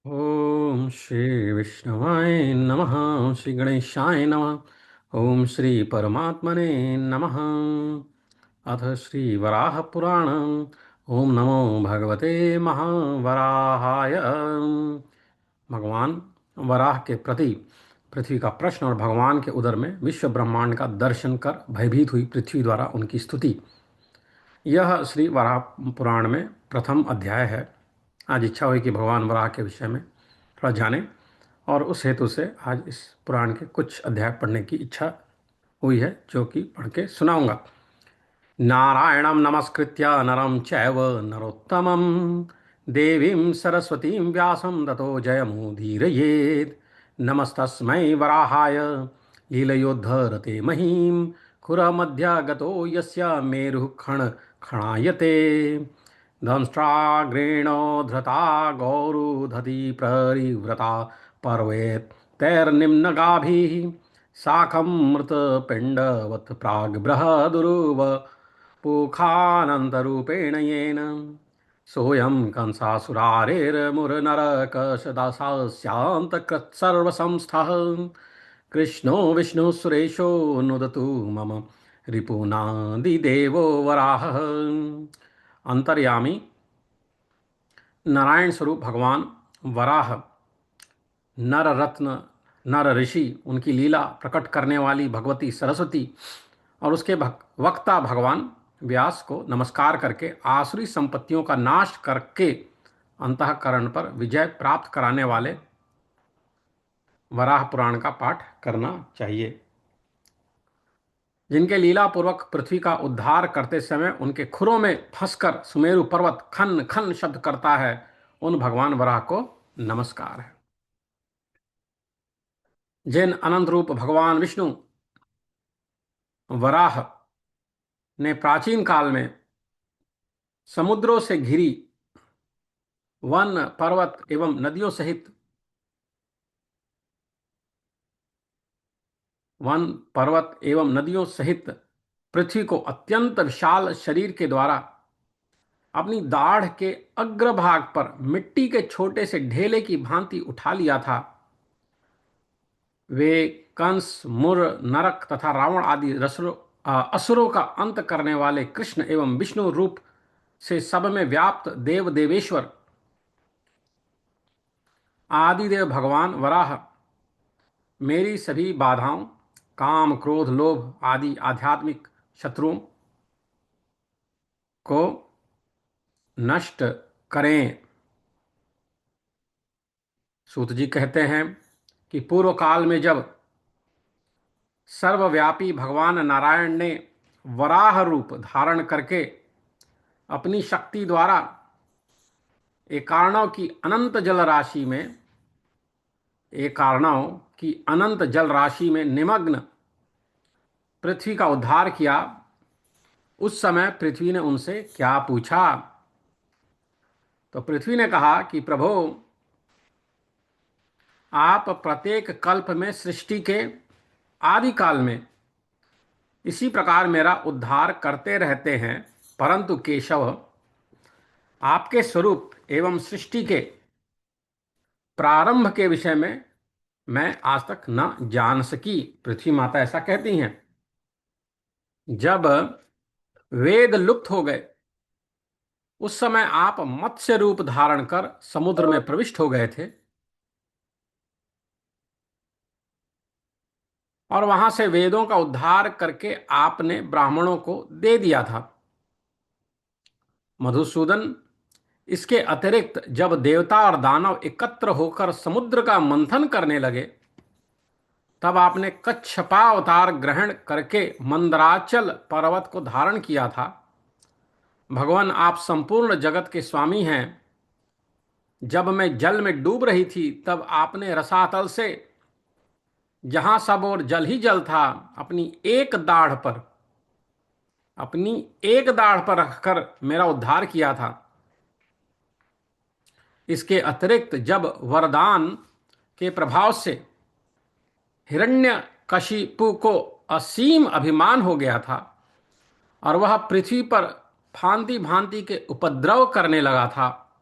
ओम श्री विष्णुवाय नमः। श्री गणेशाय नमः। ओम श्री परमात्मने नमः। अथ श्री वराह पुराण। ओम नमो भगवते महावराहाय। भगवान वराह के प्रति पृथ्वी का प्रश्न और भगवान के उदर में विश्व ब्रह्मांड का दर्शन कर भयभीत हुई पृथ्वी द्वारा उनकी स्तुति। यह श्री वराह पुराण में प्रथम अध्याय है। आज इच्छा हुई कि भगवान वराह के विषय में थोड़ा जानें, और उस हेतु से आज इस पुराण के कुछ अध्याय पढ़ने की इच्छा हुई है, जो कि पढ़ के सुनाऊंगा। नारायणं नमस्कृत्य नरं चैव नरोत्तमं देवीं सरस्वतीं व्यासं ततो जयमुदीरयेत्। नमस्तस्मै वराहाय लीलयोद्धरते महीं खुरमध्यगतो यस्य मेरुः खणायते। दंष्ट्राग्रेणोद्धृता गौरुदधति परिव्रता पर्वेत् तैर्निम्नगाभिः शाखं मृतपिण्डवत् प्राग्बृहदुरुव पुखानन्तरूपेण येन सोऽयं कंसासुरारेर्मुरनरकशदासास्यान्तकृत्सर्वसंस्थः कृष्णो विष्णुः सुरेशो नुदतु मम रिपुनादिदेवो वराहः। अंतर्यामी नारायण स्वरूप भगवान वराह नर रत्न, नर ऋषि, उनकी लीला प्रकट करने वाली भगवती सरस्वती और उसके वक्ता भगवान व्यास को नमस्कार करके आसुरी संपत्तियों का नाश करके अंतःकरण पर विजय प्राप्त कराने वाले वराह पुराण का पाठ करना चाहिए। जिनके लीला पूर्वक पृथ्वी का उद्धार करते समय उनके खुरों में फंसकर सुमेरु पर्वत खन खन शब्द करता है, उन भगवान वराह को नमस्कार है। जिन अनंत रूप भगवान विष्णु वराह ने प्राचीन काल में समुद्रों से घिरी वन पर्वत एवं नदियों सहित पृथ्वी को अत्यंत विशाल शरीर के द्वारा अपनी दाढ़ के अग्रभाग पर मिट्टी के छोटे से ढेले की भांति उठा लिया था, वे कंस, मुर, नरक तथा रावण आदि असुरों का अंत करने वाले कृष्ण एवं विष्णु रूप से सब में व्याप्त देव देवेश्वर आदिदेव भगवान वराह मेरी सभी बाधाओं, काम, क्रोध, लोभ आदि आध्यात्मिक शत्रुओं को नष्ट करें। सूत जी कहते हैं कि पूर्व काल में जब सर्वव्यापी भगवान नारायण ने वराह रूप धारण करके अपनी शक्ति द्वारा एकार्णव की अनंत जल राशि में निमग्न पृथ्वी का उद्धार किया, उस समय पृथ्वी ने उनसे क्या पूछा? तो पृथ्वी ने कहा कि प्रभु, आप प्रत्येक कल्प में सृष्टि के आदि काल में इसी प्रकार मेरा उद्धार करते रहते हैं, परंतु केशव, आपके स्वरूप एवं सृष्टि के प्रारंभ के विषय में मैं आज तक न जान सकी। पृथ्वी माता ऐसा कहती हैं। जब वेद लुप्त हो गए उस समय आप मत्स्य रूप धारण कर समुद्र में प्रविष्ट हो गए थे और वहां से वेदों का उद्धार करके आपने ब्राह्मणों को दे दिया था। मधुसूदन, इसके अतिरिक्त जब देवता और दानव एकत्र होकर समुद्र का मंथन करने लगे, तब आपने कच्छपा अवतार ग्रहण करके मंदराचल पर्वत को धारण किया था। भगवान, आप संपूर्ण जगत के स्वामी हैं। जब मैं जल में डूब रही थी तब आपने रसातल से, जहां सब और जल ही जल था, अपनी एक दाढ़ पर रखकर मेरा उद्धार किया था। इसके अतिरिक्त जब वरदान के प्रभाव से हिरण्यकशिपु को असीम अभिमान हो गया था और वह पृथ्वी पर भांति भांति के उपद्रव करने लगा था,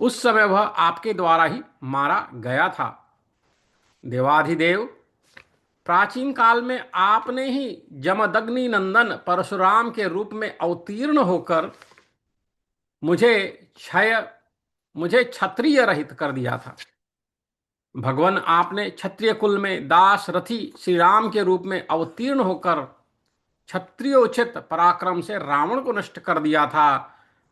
उस समय वह आपके द्वारा ही मारा गया था। देवाधिदेव, प्राचीन काल में आपने ही जमदग्नि नंदन परशुराम के रूप में अवतीर्ण होकर मुझे क्षय मुझे क्षत्रिय रहित कर दिया था। भगवान, आपने क्षत्रिय कुल में दास रथी श्री राम के रूप में अवतीर्ण होकर क्षत्रियोचित पराक्रम से रावण को नष्ट कर दिया था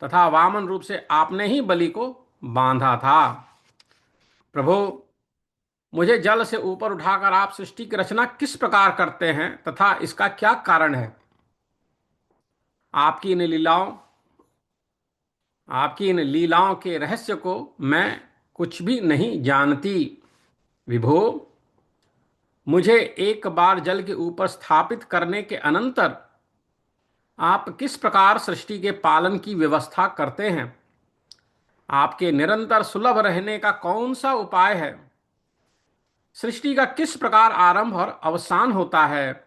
तथा वामन रूप से आपने ही बलि को बांधा था। प्रभु, मुझे जल से ऊपर उठाकर आप सृष्टि की रचना किस प्रकार करते हैं तथा इसका क्या कारण है? आपकी इन लीलाओं आपकी इन लीलाओं के रहस्य को मैं कुछ भी नहीं जानती। विभो, मुझे एक बार जल के ऊपर स्थापित करने के अनंतर आप किस प्रकार सृष्टि के पालन की व्यवस्था करते हैं? आपके निरंतर सुलभ रहने का कौन सा उपाय है? सृष्टि का किस प्रकार आरंभ और अवसान होता है?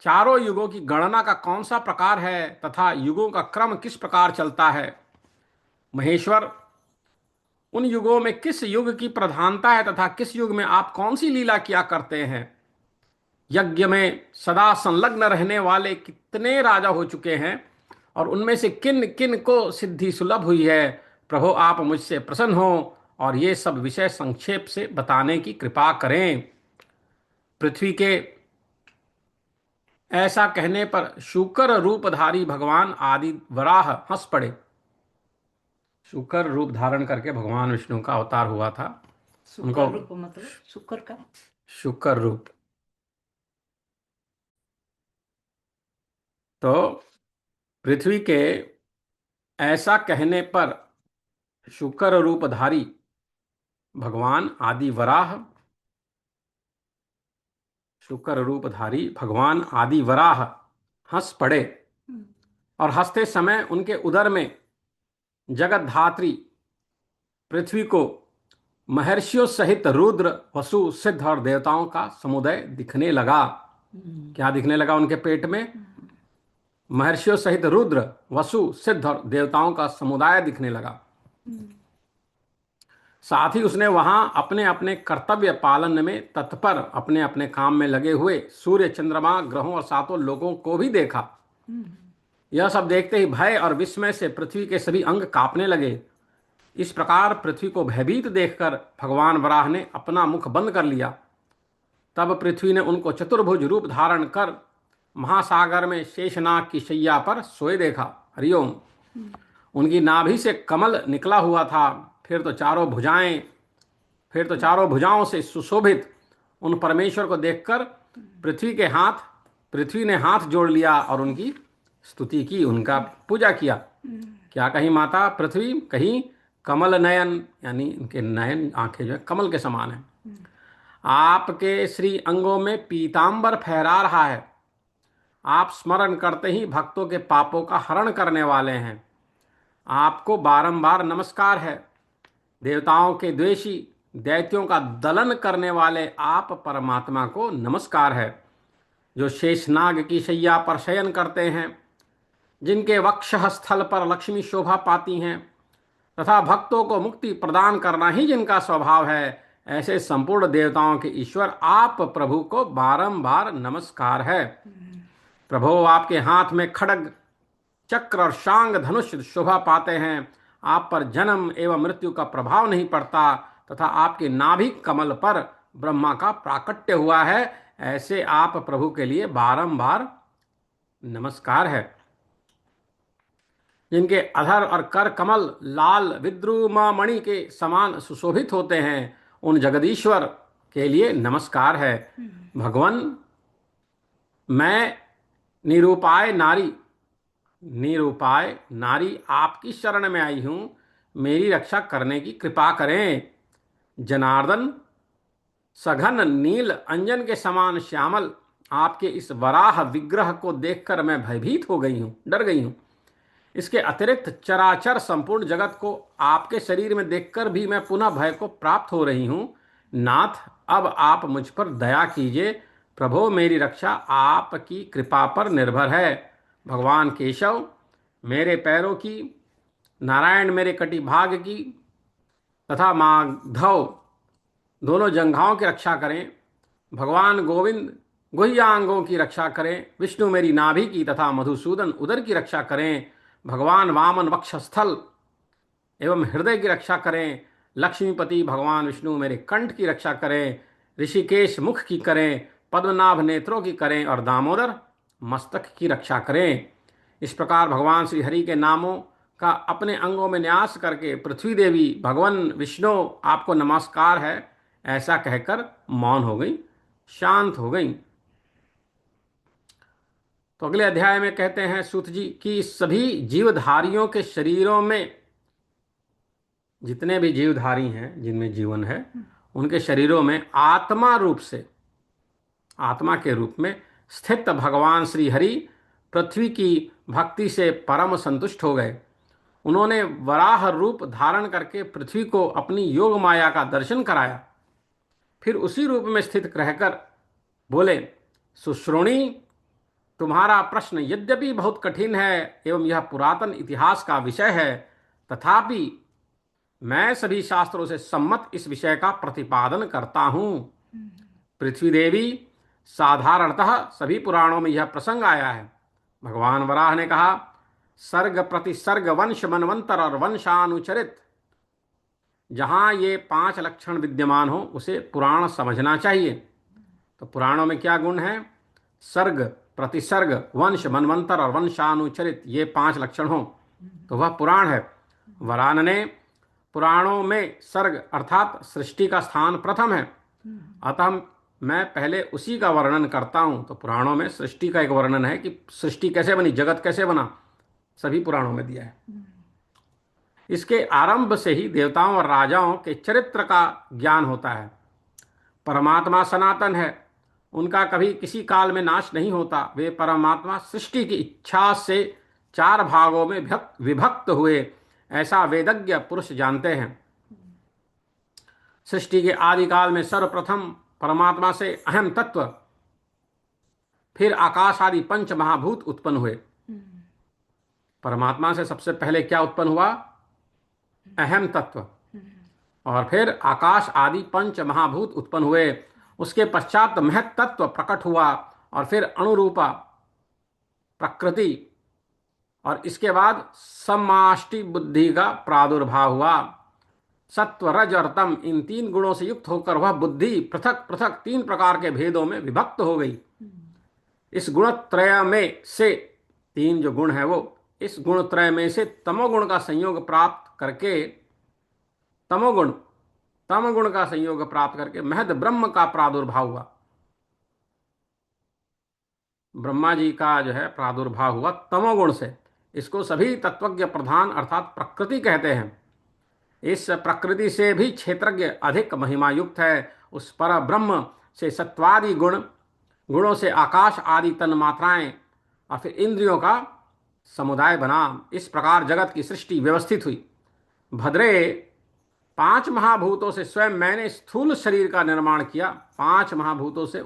चारों युगों की गणना का कौन सा प्रकार है तथा युगों का क्रम किस प्रकार चलता है? महेश्वर, उन युगों में किस युग की प्रधानता है तथा किस युग में आप कौन सी लीला किया करते हैं? यज्ञ में सदा संलग्न रहने वाले कितने राजा हो चुके हैं और उनमें से किन किन को सिद्धि सुलभ हुई है? प्रभु, आप मुझसे प्रसन्न हो और ये सब विषय संक्षेप से बताने की कृपा करें। पृथ्वी के ऐसा कहने पर शूकर रूपधारी भगवान आदि वराह हंस पड़े। शूकर रूप धारण करके भगवान विष्णु का अवतार हुआ था। उनको रूप मतलब शुक्र का शुक्र रूप। तो पृथ्वी के ऐसा कहने पर शुक्र रूपधारी भगवान आदि वराह शुक्र रूपधारी भगवान आदि वराह हंस पड़े और हंसते समय उनके उदर में जगत धात्री पृथ्वी को महर्षियों सहित रुद्र वसु सिद्ध और देवताओं का समुदाय दिखने लगा। क्या दिखने लगा उनके पेट में? महर्षियों सहित रुद्र वसु सिद्ध और देवताओं का समुदाय दिखने लगा। साथ ही उसने वहां अपने अपने कर्तव्य पालन में तत्पर अपने अपने काम में लगे हुए सूर्य चंद्रमा ग्रहों और सातों लोगों को भी देखा। यह सब देखते ही भय और विस्मय से पृथ्वी के सभी अंग कांपने लगे। इस प्रकार पृथ्वी को भयभीत देखकर भगवान वराह ने अपना मुख बंद कर लिया। तब पृथ्वी ने उनको चतुर्भुज रूप धारण कर महासागर में शेषनाग की शैया पर सोए देखा। हरिओम। उनकी नाभि से कमल निकला हुआ था। फिर तो चारों भुजाओं से सुशोभित उन परमेश्वर को देखकर पृथ्वी ने हाथ जोड़ लिया और उनकी स्तुति की, उनका पूजा किया। क्या कही माता पृथ्वी? कहीं कमल नयन, यानी उनके नयन आंखें जो है कमल के समान है। आपके श्री अंगों में पीतांबर फहरा रहा है। आप स्मरण करते ही भक्तों के पापों का हरण करने वाले हैं। आपको बारंबार नमस्कार है। देवताओं के द्वेषी दैत्यों का दलन करने वाले आप परमात्मा को नमस्कार है, जो शेषनाग की शैया पर शयन करते हैं, जिनके वक्षः स्थल पर लक्ष्मी शोभा पाती हैं तथा भक्तों को मुक्ति प्रदान करना ही जिनका स्वभाव है। ऐसे संपूर्ण देवताओं के ईश्वर आप प्रभु को बारंबार नमस्कार है। प्रभु, आपके हाथ में खड्ग चक्र और शांग धनुष शोभा पाते हैं। आप पर जन्म एवं मृत्यु का प्रभाव नहीं पड़ता तथा आपके नाभि कमल पर ब्रह्मा का प्राकट्य हुआ है। ऐसे आप प्रभु के लिए बारंबार नमस्कार है। जिनके अधर और कर कमल लाल विद्रुमणि के समान सुशोभित होते हैं, उन जगदीश्वर के लिए नमस्कार है। भगवान, मैं निरूपाय नारी आपकी शरण में आई हूं। मेरी रक्षा करने की कृपा करें। जनार्दन, सघन नील अंजन के समान श्यामल आपके इस वराह विग्रह को देखकर मैं भयभीत हो गई हूं, डर गई हूं। इसके अतिरिक्त चराचर संपूर्ण जगत को आपके शरीर में देखकर भी मैं पुनः भय को प्राप्त हो रही हूं। नाथ, अब आप मुझ पर दया कीजिए। प्रभो, मेरी रक्षा आपकी कृपा पर निर्भर है। भगवान केशव, मेरे पैरों की नारायण मेरे कटी भाग की तथा माधव दोनों जंघाओं की रक्षा करें। भगवान गोविंद गुह्यांगों की रक्षा करें। विष्णु मेरी नाभि की तथा मधुसूदन उदर की रक्षा करें। भगवान वामन वक्षस्थल एवं हृदय की रक्षा करें। लक्ष्मीपति भगवान विष्णु मेरे कंठ की रक्षा करें। ऋषिकेश मुख की करें। पद्मनाभ नेत्रों की करें और दामोदर मस्तक की रक्षा करें। इस प्रकार भगवान श्री हरि के नामों का अपने अंगों में न्यास करके पृथ्वी देवी भगवान विष्णु आपको नमस्कार है ऐसा कहकर मौन हो गई, शांत हो गई। तो अगले अध्याय में कहते हैं सूत जी कि सभी जीवधारियों के शरीरों में, जितने भी जीवधारी हैं जिनमें जीवन है, उनके शरीरों में आत्मा रूप से, आत्मा के रूप में स्थित भगवान श्री हरि पृथ्वी की भक्ति से परम संतुष्ट हो गए। उन्होंने वराह रूप धारण करके पृथ्वी को अपनी योग माया का दर्शन कराया। फिर उसी रूप में स्थित रहकर बोले, सुश्रोणी, तुम्हारा प्रश्न यद्यपि बहुत कठिन है एवं यह पुरातन इतिहास का विषय है, तथापि मैं सभी शास्त्रों से सम्मत इस विषय का प्रतिपादन करता हूं। पृथ्वी देवी, साधारणतः सभी पुराणों में यह प्रसंग आया है। भगवान वराह ने कहा, सर्ग प्रतिसर्ग वंश मनवंतर और वंशानुचरित, जहां ये 5 लक्षण विद्यमान हो उसे पुराण समझना चाहिए। तो पुराणों में क्या गुण है? सर्ग, प्रतिसर्ग, वंश मनवंतर और वंशानुचरित, ये 5 लक्षण हो तो वह पुराण है। वरान ने पुराणों में सर्ग अर्थात सृष्टि का स्थान प्रथम है, अतः मैं पहले उसी का वर्णन करता हूं। तो पुराणों में सृष्टि का एक वर्णन है कि सृष्टि कैसे बनी, जगत कैसे बना, सभी पुराणों में दिया है। इसके आरंभ से ही देवताओं और राजाओं के चरित्र का ज्ञान होता है। परमात्मा सनातन है, उनका कभी किसी काल में नाश नहीं होता। वे परमात्मा सृष्टि की इच्छा से 4 भागों में विभक्त हुए, ऐसा वेदज्ञ पुरुष जानते हैं। सृष्टि के आदि काल में सर्वप्रथम परमात्मा से अहम तत्व, फिर आकाश आदि 5 महाभूत उत्पन्न हुए। परमात्मा से सबसे पहले क्या उत्पन्न हुआ? अहम तत्व, और फिर आकाश आदि 5 महाभूत उत्पन्न हुए। उसके पश्चात महत तत्व प्रकट हुआ और फिर अणुरूपा प्रकृति, और इसके बाद समाष्टि बुद्धि का प्रादुर्भाव हुआ। सत्व, रज और तम, इन 3 गुणों से युक्त होकर वह बुद्धि पृथक पृथक 3 प्रकार के भेदों में विभक्त हो गई। इस गुणत्रय में से 3 जो गुण है वो, इस गुणत्रय में से तमोगुण का संयोग प्राप्त करके, तम गुण का संयोग प्राप्त करके महद ब्रह्म का प्रादुर्भाव हुआ। ब्रह्मा जी का जो है प्रादुर्भाव हुआ तमोगुण से। इसको सभी तत्वज्ञ प्रधान अर्थात प्रकृति कहते हैं। इस प्रकृति से भी क्षेत्रज्ञ अधिक महिमा युक्त है। उस पर ब्रह्म से सत्वादि गुणों से आकाश आदि तन मात्राएं और फिर इंद्रियों का समुदाय बना। इस प्रकार जगत की सृष्टि व्यवस्थित हुई। भद्रे, 5 महाभूतों से स्वयं मैंने स्थूल शरीर का निर्माण किया। 5 महाभूतों से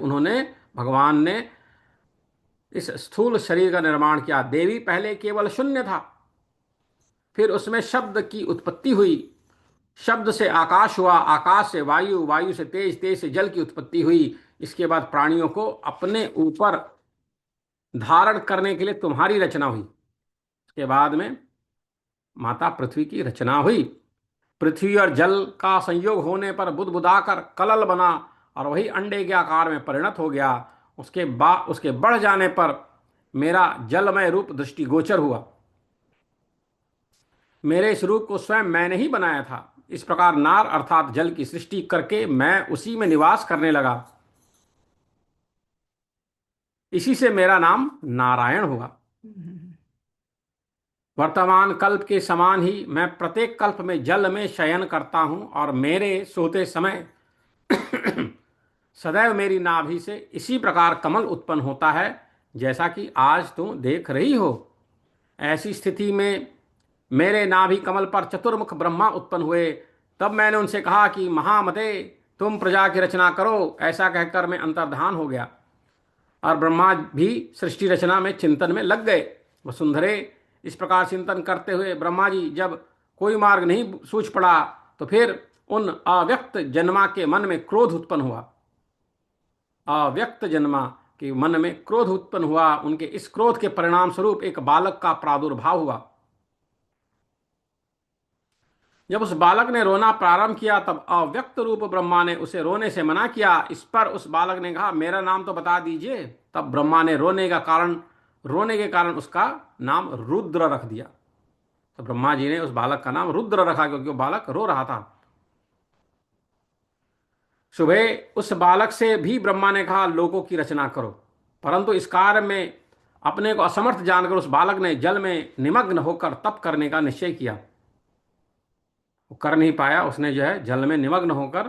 भगवान ने इस स्थूल शरीर का निर्माण किया। देवी पहले केवल शून्य था, फिर उसमें शब्द की उत्पत्ति हुई, शब्द से आकाश हुआ, आकाश से वायु, वायु से तेज, तेज से जल की उत्पत्ति हुई। इसके बाद प्राणियों को अपने ऊपर धारण करने के लिए तुम्हारी रचना हुई। इसके बाद में माता पृथ्वी की रचना हुई। पृथ्वी और जल का संयोग होने पर बुदबुदाकर कलल बना और वही अंडे के आकार में परिणत हो गया। उसके बढ़ जाने पर मेरा जलमय रूप दृष्टिगोचर हुआ। मेरे इस रूप को स्वयं मैंने ही बनाया था। इस प्रकार नार अर्थात जल की सृष्टि करके मैं उसी में निवास करने लगा। इसी से मेरा नाम नारायण हुआ। वर्तमान कल्प के समान ही मैं प्रत्येक कल्प में जल में शयन करता हूं और मेरे सोते समय सदैव मेरी नाभि से इसी प्रकार कमल उत्पन्न होता है, जैसा कि आज तुम देख रही हो। ऐसी स्थिति में मेरे नाभि कमल पर चतुर्मुख ब्रह्मा उत्पन्न हुए। तब मैंने उनसे कहा कि महामते, तुम प्रजा की रचना करो। ऐसा कहकर मैं अंतर्धान हो गया और ब्रह्मा भी सृष्टि रचना में चिंतन में लग गए। वसुंधरे, इस प्रकार चिंतन करते हुए ब्रह्मा जी जब कोई मार्ग नहीं सूझ पड़ा तो फिर उन अव्यक्त जन्मा के मन में क्रोध उत्पन्न हुआ। अव्यक्त जन्मा के मन में क्रोध उत्पन्न हुआ। उनके इस क्रोध के परिणाम स्वरूप एक बालक का प्रादुर्भाव हुआ। जब उस बालक ने रोना प्रारंभ किया तब अव्यक्त रूप ब्रह्मा ने उसे रोने से मना किया। इस पर उस बालक ने कहा, मेरा नाम तो बता दीजिए। तब ब्रह्मा ने रोने के कारण उसका नाम रुद्र रख दिया। तो ब्रह्मा जी ने उस बालक का नाम रुद्र रखा क्योंकि वो बालक रो रहा था। सुबह उस बालक से भी ब्रह्मा ने कहा, लोकों की रचना करो। परंतु इस कार्य में अपने को असमर्थ जानकर उस बालक ने जल में निमग्न होकर तप करने का निश्चय किया। वो कर नहीं पाया। उसने जो है जल में निमग्न होकर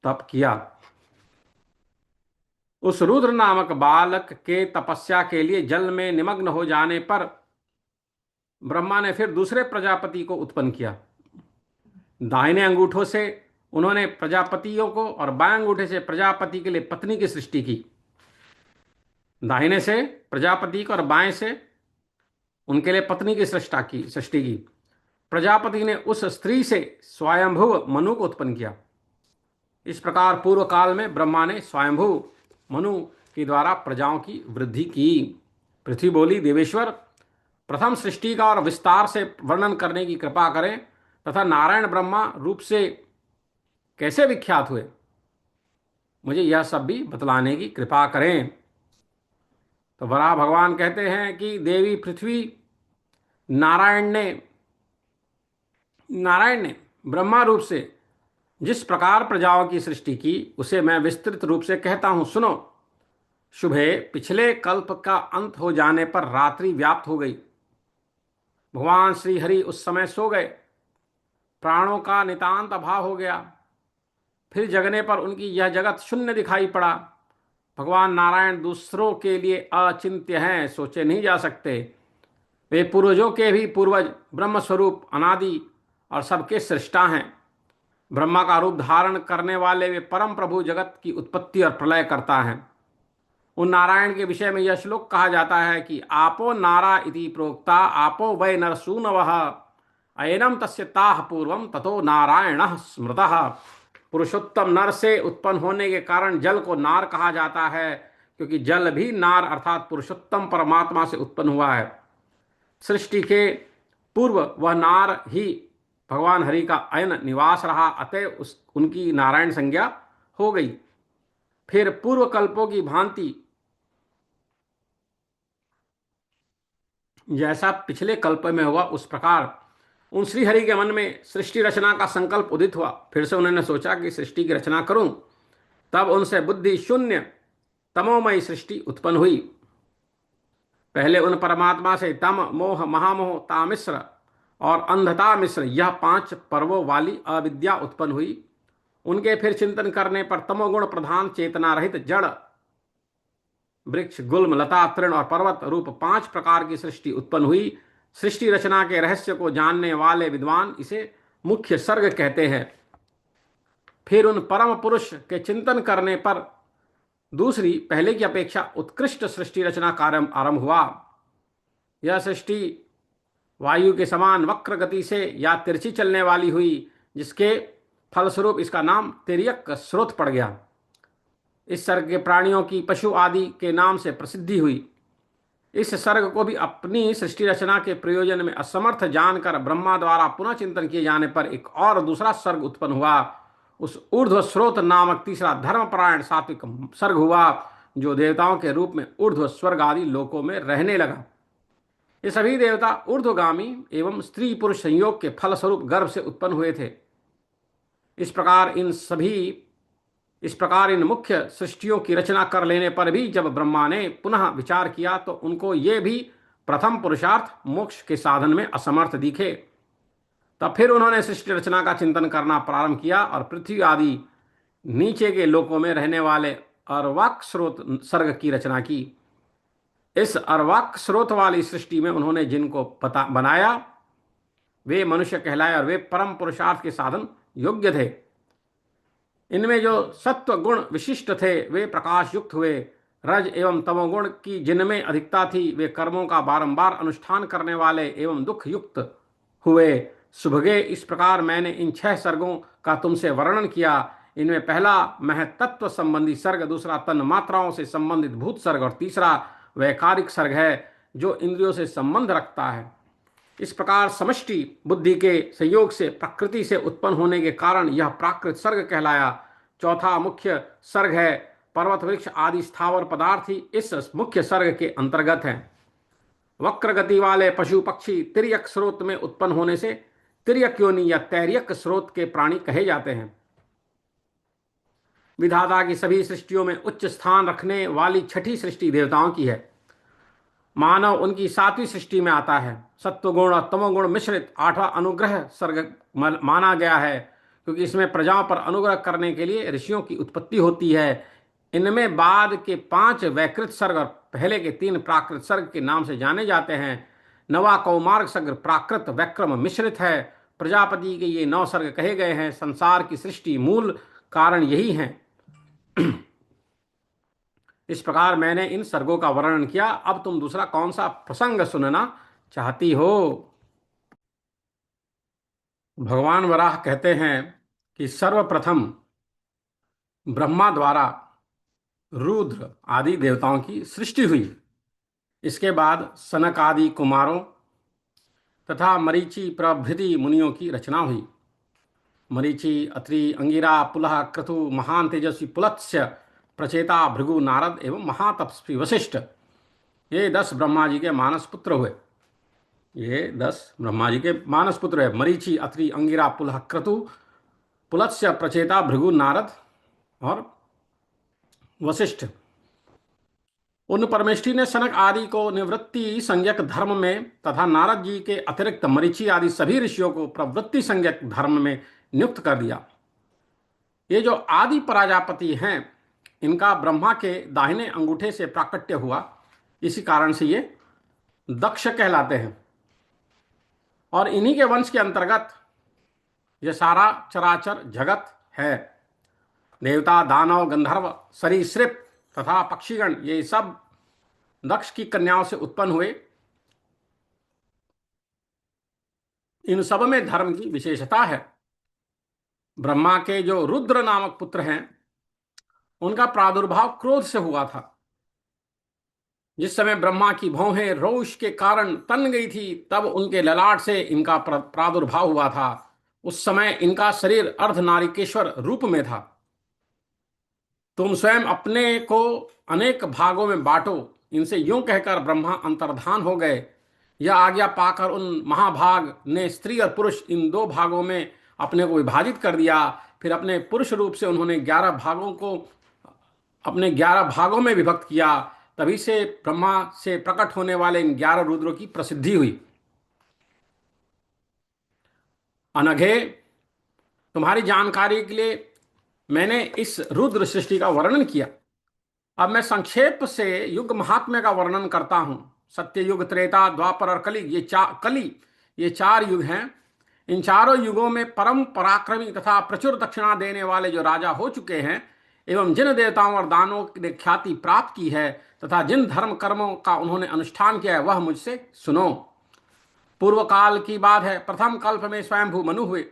तप किया। उस रुद्र नामक बालक के तपस्या के लिए जल में निमग्न हो जाने पर ब्रह्मा ने फिर दूसरे प्रजापति को उत्पन्न किया। दाहिने अंगूठों से उन्होंने प्रजापतियों को और बाएं अंगूठे से प्रजापति के लिए पत्नी की सृष्टि की। दाहिने से प्रजापति को और बाएं से उनके लिए पत्नी की सृष्टि की। प्रजापति ने उस स्त्री से स्वयंभुव मनु को उत्पन्न किया। इस प्रकार पूर्व काल में ब्रह्मा ने स्वयंभुव मनु के द्वारा प्रजाओं की वृद्धि की। पृथ्वी बोली, देवेश्वर, प्रथम सृष्टि का और विस्तार से वर्णन करने की कृपा करें तथा नारायण ब्रह्मा रूप से कैसे विख्यात हुए, मुझे यह सब भी बतलाने की कृपा करें। तो वराह भगवान कहते हैं कि देवी पृथ्वी, नारायण ने ब्रह्मा रूप से जिस प्रकार प्रजाओं की सृष्टि की उसे मैं विस्तृत रूप से कहता हूं, सुनो। शुभे पिछले कल्प का अंत हो जाने पर रात्रि व्याप्त हो गई। भगवान श्री हरि उस समय सो गए। प्राणों का नितांत अभाव हो गया। फिर जगने पर उनकी यह जगत शून्य दिखाई पड़ा। भगवान नारायण दूसरों के लिए अचिंत्य हैं, सोचे नहीं जा सकते। वे पूर्वजों के भी पूर्वज, ब्रह्म स्वरूप, अनादि और सबके सृष्टा हैं। ब्रह्मा का रूप धारण करने वाले वे परम प्रभु जगत की उत्पत्ति और प्रलय करता है। उन नारायण के विषय में यह श्लोक कहा जाता है कि आपो नारा इति प्रोक्ता आपो वै नरसूनवः अयनम तस्य ताः पूर्वम ततो नारायणः स्मृतः। पुरुषोत्तम नर से उत्पन्न होने के कारण जल को नार कहा जाता है, क्योंकि जल भी नार अर्थात पुरुषोत्तम परमात्मा से उत्पन्न हुआ है। सृष्टि के पूर्व वह नार ही भगवान हरि का अयन निवास रहा, अतः उनकी नारायण संज्ञा हो गई। फिर पूर्व कल्पों की भांति जैसा पिछले कल्प में हुआ उस प्रकार उन श्रीहरि के मन में सृष्टि रचना का संकल्प उदित हुआ। फिर से उन्होंने सोचा कि सृष्टि की रचना करूं। तब उनसे बुद्धि शून्य तमोमयी सृष्टि उत्पन्न हुई। पहले उन परमात्मा से तम, मोह, महामोह, तामिश्र और अंधता मिश्र, यह 5 पर्वों वाली अविद्या उत्पन्न हुई। उनके फिर चिंतन करने पर तमोगुण प्रधान चेतना रहित जड़, वृक्ष, गुल्म, लता, तृण और पर्वत रूप 5 प्रकार की सृष्टि उत्पन्न हुई। सृष्टि रचना के रहस्य को जानने वाले विद्वान इसे मुख्य सर्ग कहते हैं। फिर उन परम पुरुष के चिंतन करने पर दूसरी, पहले की अपेक्षा उत्कृष्ट सृष्टि रचना कार्य आरंभ हुआ। यह सृष्टि वायु के समान वक्र गति से या तिरछी चलने वाली हुई, जिसके फलस्वरूप इसका नाम तिर्यक स्रोत पड़ गया। इस सर्ग के प्राणियों की पशु आदि के नाम से प्रसिद्धि हुई। इस सर्ग को भी अपनी सृष्टि रचना के प्रयोजन में असमर्थ जानकर ब्रह्मा द्वारा पुनः चिंतन किए जाने पर एक और दूसरा सर्ग उत्पन्न हुआ। उस ऊर्ध्व स्रोत नामक तीसरा धर्मपरायण सात्विक सर्ग हुआ, जो देवताओं के रूप में ऊर्ध्व स्वर्ग आदि लोकों में रहने लगा। ये सभी देवता ऊर्ध्वगामी एवं स्त्री पुरुष संयोग के फलस्वरूप गर्भ से उत्पन्न हुए थे। इस प्रकार इन मुख्य सृष्टियों की रचना कर लेने पर भी जब ब्रह्मा ने पुनः विचार किया तो उनको ये भी प्रथम पुरुषार्थ मोक्ष के साधन में असमर्थ दिखे। तब फिर उन्होंने सृष्टि रचना का चिंतन करना प्रारंभ किया और पृथ्वी आदि नीचे के लोकों में रहने वाले अर्वाक स्रोत सर्ग की रचना की। इस अर्वाक स्रोत वाली सृष्टि में उन्होंने जिनको बनाया वे मनुष्य कहलाए और वे परम पुरुषार्थ के साधन योग्य थे। इनमें जो सत्व गुण विशिष्ट थे वे प्रकाश युक्त हुए रज एवं तमोगुण की जिनमें अधिकता थी, वे कर्मों का बारंबार अनुष्ठान करने वाले एवं दुख युक्त हुए। सुभगे, इस प्रकार मैंने इन 6 सर्गों का तुमसे वर्णन किया। इनमें पहला महतत्व संबंधी सर्ग, दूसरा तन मात्राओं से संबंधित भूत सर्ग और तीसरा वैकारिक सर्ग है जो इंद्रियों से संबंध रखता है। इस प्रकार समष्टि बुद्धि के संयोग से प्रकृति से उत्पन्न होने के कारण यह प्राकृत सर्ग कहलाया। चौथा मुख्य सर्ग है पर्वत वृक्ष आदि स्थावर पदार्थ ही इस मुख्य सर्ग के अंतर्गत हैं। वक्र गति वाले पशु पक्षी तिर्यक स्रोत में उत्पन्न होने से तिर्यक योनि या तैर्यक स्रोत के प्राणी कहे जाते हैं। विधाता की सभी सृष्टियों में उच्च स्थान रखने वाली छठी सृष्टि देवताओं की है। मानव उनकी 7वीं सृष्टि में आता है। सत्वगुण और तमोगुण मिश्रित 8वां अनुग्रह सर्ग माना गया है, क्योंकि इसमें प्रजाओं पर अनुग्रह करने के लिए ऋषियों की उत्पत्ति होती है। इनमें बाद के 5 वैकृत सर्ग और पहले के 3 प्राकृत सर्ग के नाम से जाने जाते हैं। नवा कौमार्ग सर्ग प्राकृत वैक्रम मिश्रित है। प्रजापति के ये 9 सर्ग कहे गए हैं। संसार की सृष्टि मूल कारण यही है। इस प्रकार मैंने इन सर्गों का वर्णन किया। अब तुम दूसरा कौन सा प्रसंग सुनना चाहती हो? भगवान वराह कहते हैं कि सर्वप्रथम ब्रह्मा द्वारा रुद्र आदि देवताओं की सृष्टि हुई। इसके बाद सनक आदि कुमारों तथा मरीचि प्रभृति मुनियों की रचना हुई। मरीचि, अत्रि, अंगिरा, पुलह, क्रतु, महान तेजस्वी पुलत्स्य, प्रचेता, भृगु, नारद एवं महातपस्वी वशिष्ठ, ये 10 ब्रह्मा जी के मानस पुत्र हुए। ये 10 ब्रह्मा जी के मानस पुत्र है। मरीचि, अत्रि, अंगिरा, पुलह, क्रतु, पुलत्स्य, प्रचेता, भृगु, नारद और वशिष्ठ। उन परमेष्ठी ने सनक आदि को निवृत्ति संज्ञक धर्म में तथा नारद जी के अतिरिक्त मरीचि आदि सभी ऋषियों को प्रवृत्ति संज्ञक धर्म में नियुक्त कर दिया। ये जो आदि प्रजापति हैं, इनका ब्रह्मा के दाहिने अंगूठे से प्राकट्य हुआ, इसी कारण से ये दक्ष कहलाते हैं। और इन्हीं के वंश के अंतर्गत ये सारा चराचर जगत है। देवता, दानव, गंधर्व, सरीसृप तथा पक्षीगण, ये सब दक्ष की कन्याओं से उत्पन्न हुए। इन सब में धर्म की विशेषता है। ब्रह्मा के जो रुद्र नामक पुत्र हैं, उनका प्रादुर्भाव क्रोध से हुआ था। जिस समय ब्रह्मा की भौहें रोष के कारण तन गई थी, तब उनके ललाट से इनका प्रादुर्भाव हुआ था। उस समय इनका शरीर अर्धनारीकेश्वर रूप में था। तुम स्वयं अपने को अनेक भागों में बांटो, इनसे यूं कहकर ब्रह्मा अंतर्धान हो गए। यह आज्ञा पाकर उन महाभाग ने स्त्री और पुरुष इन 2 भागों में अपने को विभाजित कर दिया। फिर अपने पुरुष रूप से उन्होंने 11 भागों को अपने 11 भागों में विभक्त किया। तभी से ब्रह्मा से प्रकट होने वाले इन 11 रुद्रों की प्रसिद्धि हुई। अनघे, तुम्हारी जानकारी के लिए मैंने इस रुद्र सृष्टि का वर्णन किया। अब मैं संक्षेप से युग महात्म्य का वर्णन करता हूं। सत्ययुग, त्रेता, द्वापर और कली, ये 4 युग हैं। इन चारों युगों में परम पराक्रमी तथा प्रचुर दक्षिणा देने वाले जो राजा हो चुके हैं, एवं जिन देवताओं और दानों ने ख्याति प्राप्त की है तथा जिन धर्म कर्मों का उन्होंने अनुष्ठान किया है, वह मुझसे सुनो। पूर्व काल की बात है। प्रथम कल्प में स्वयंभू मनु हुए।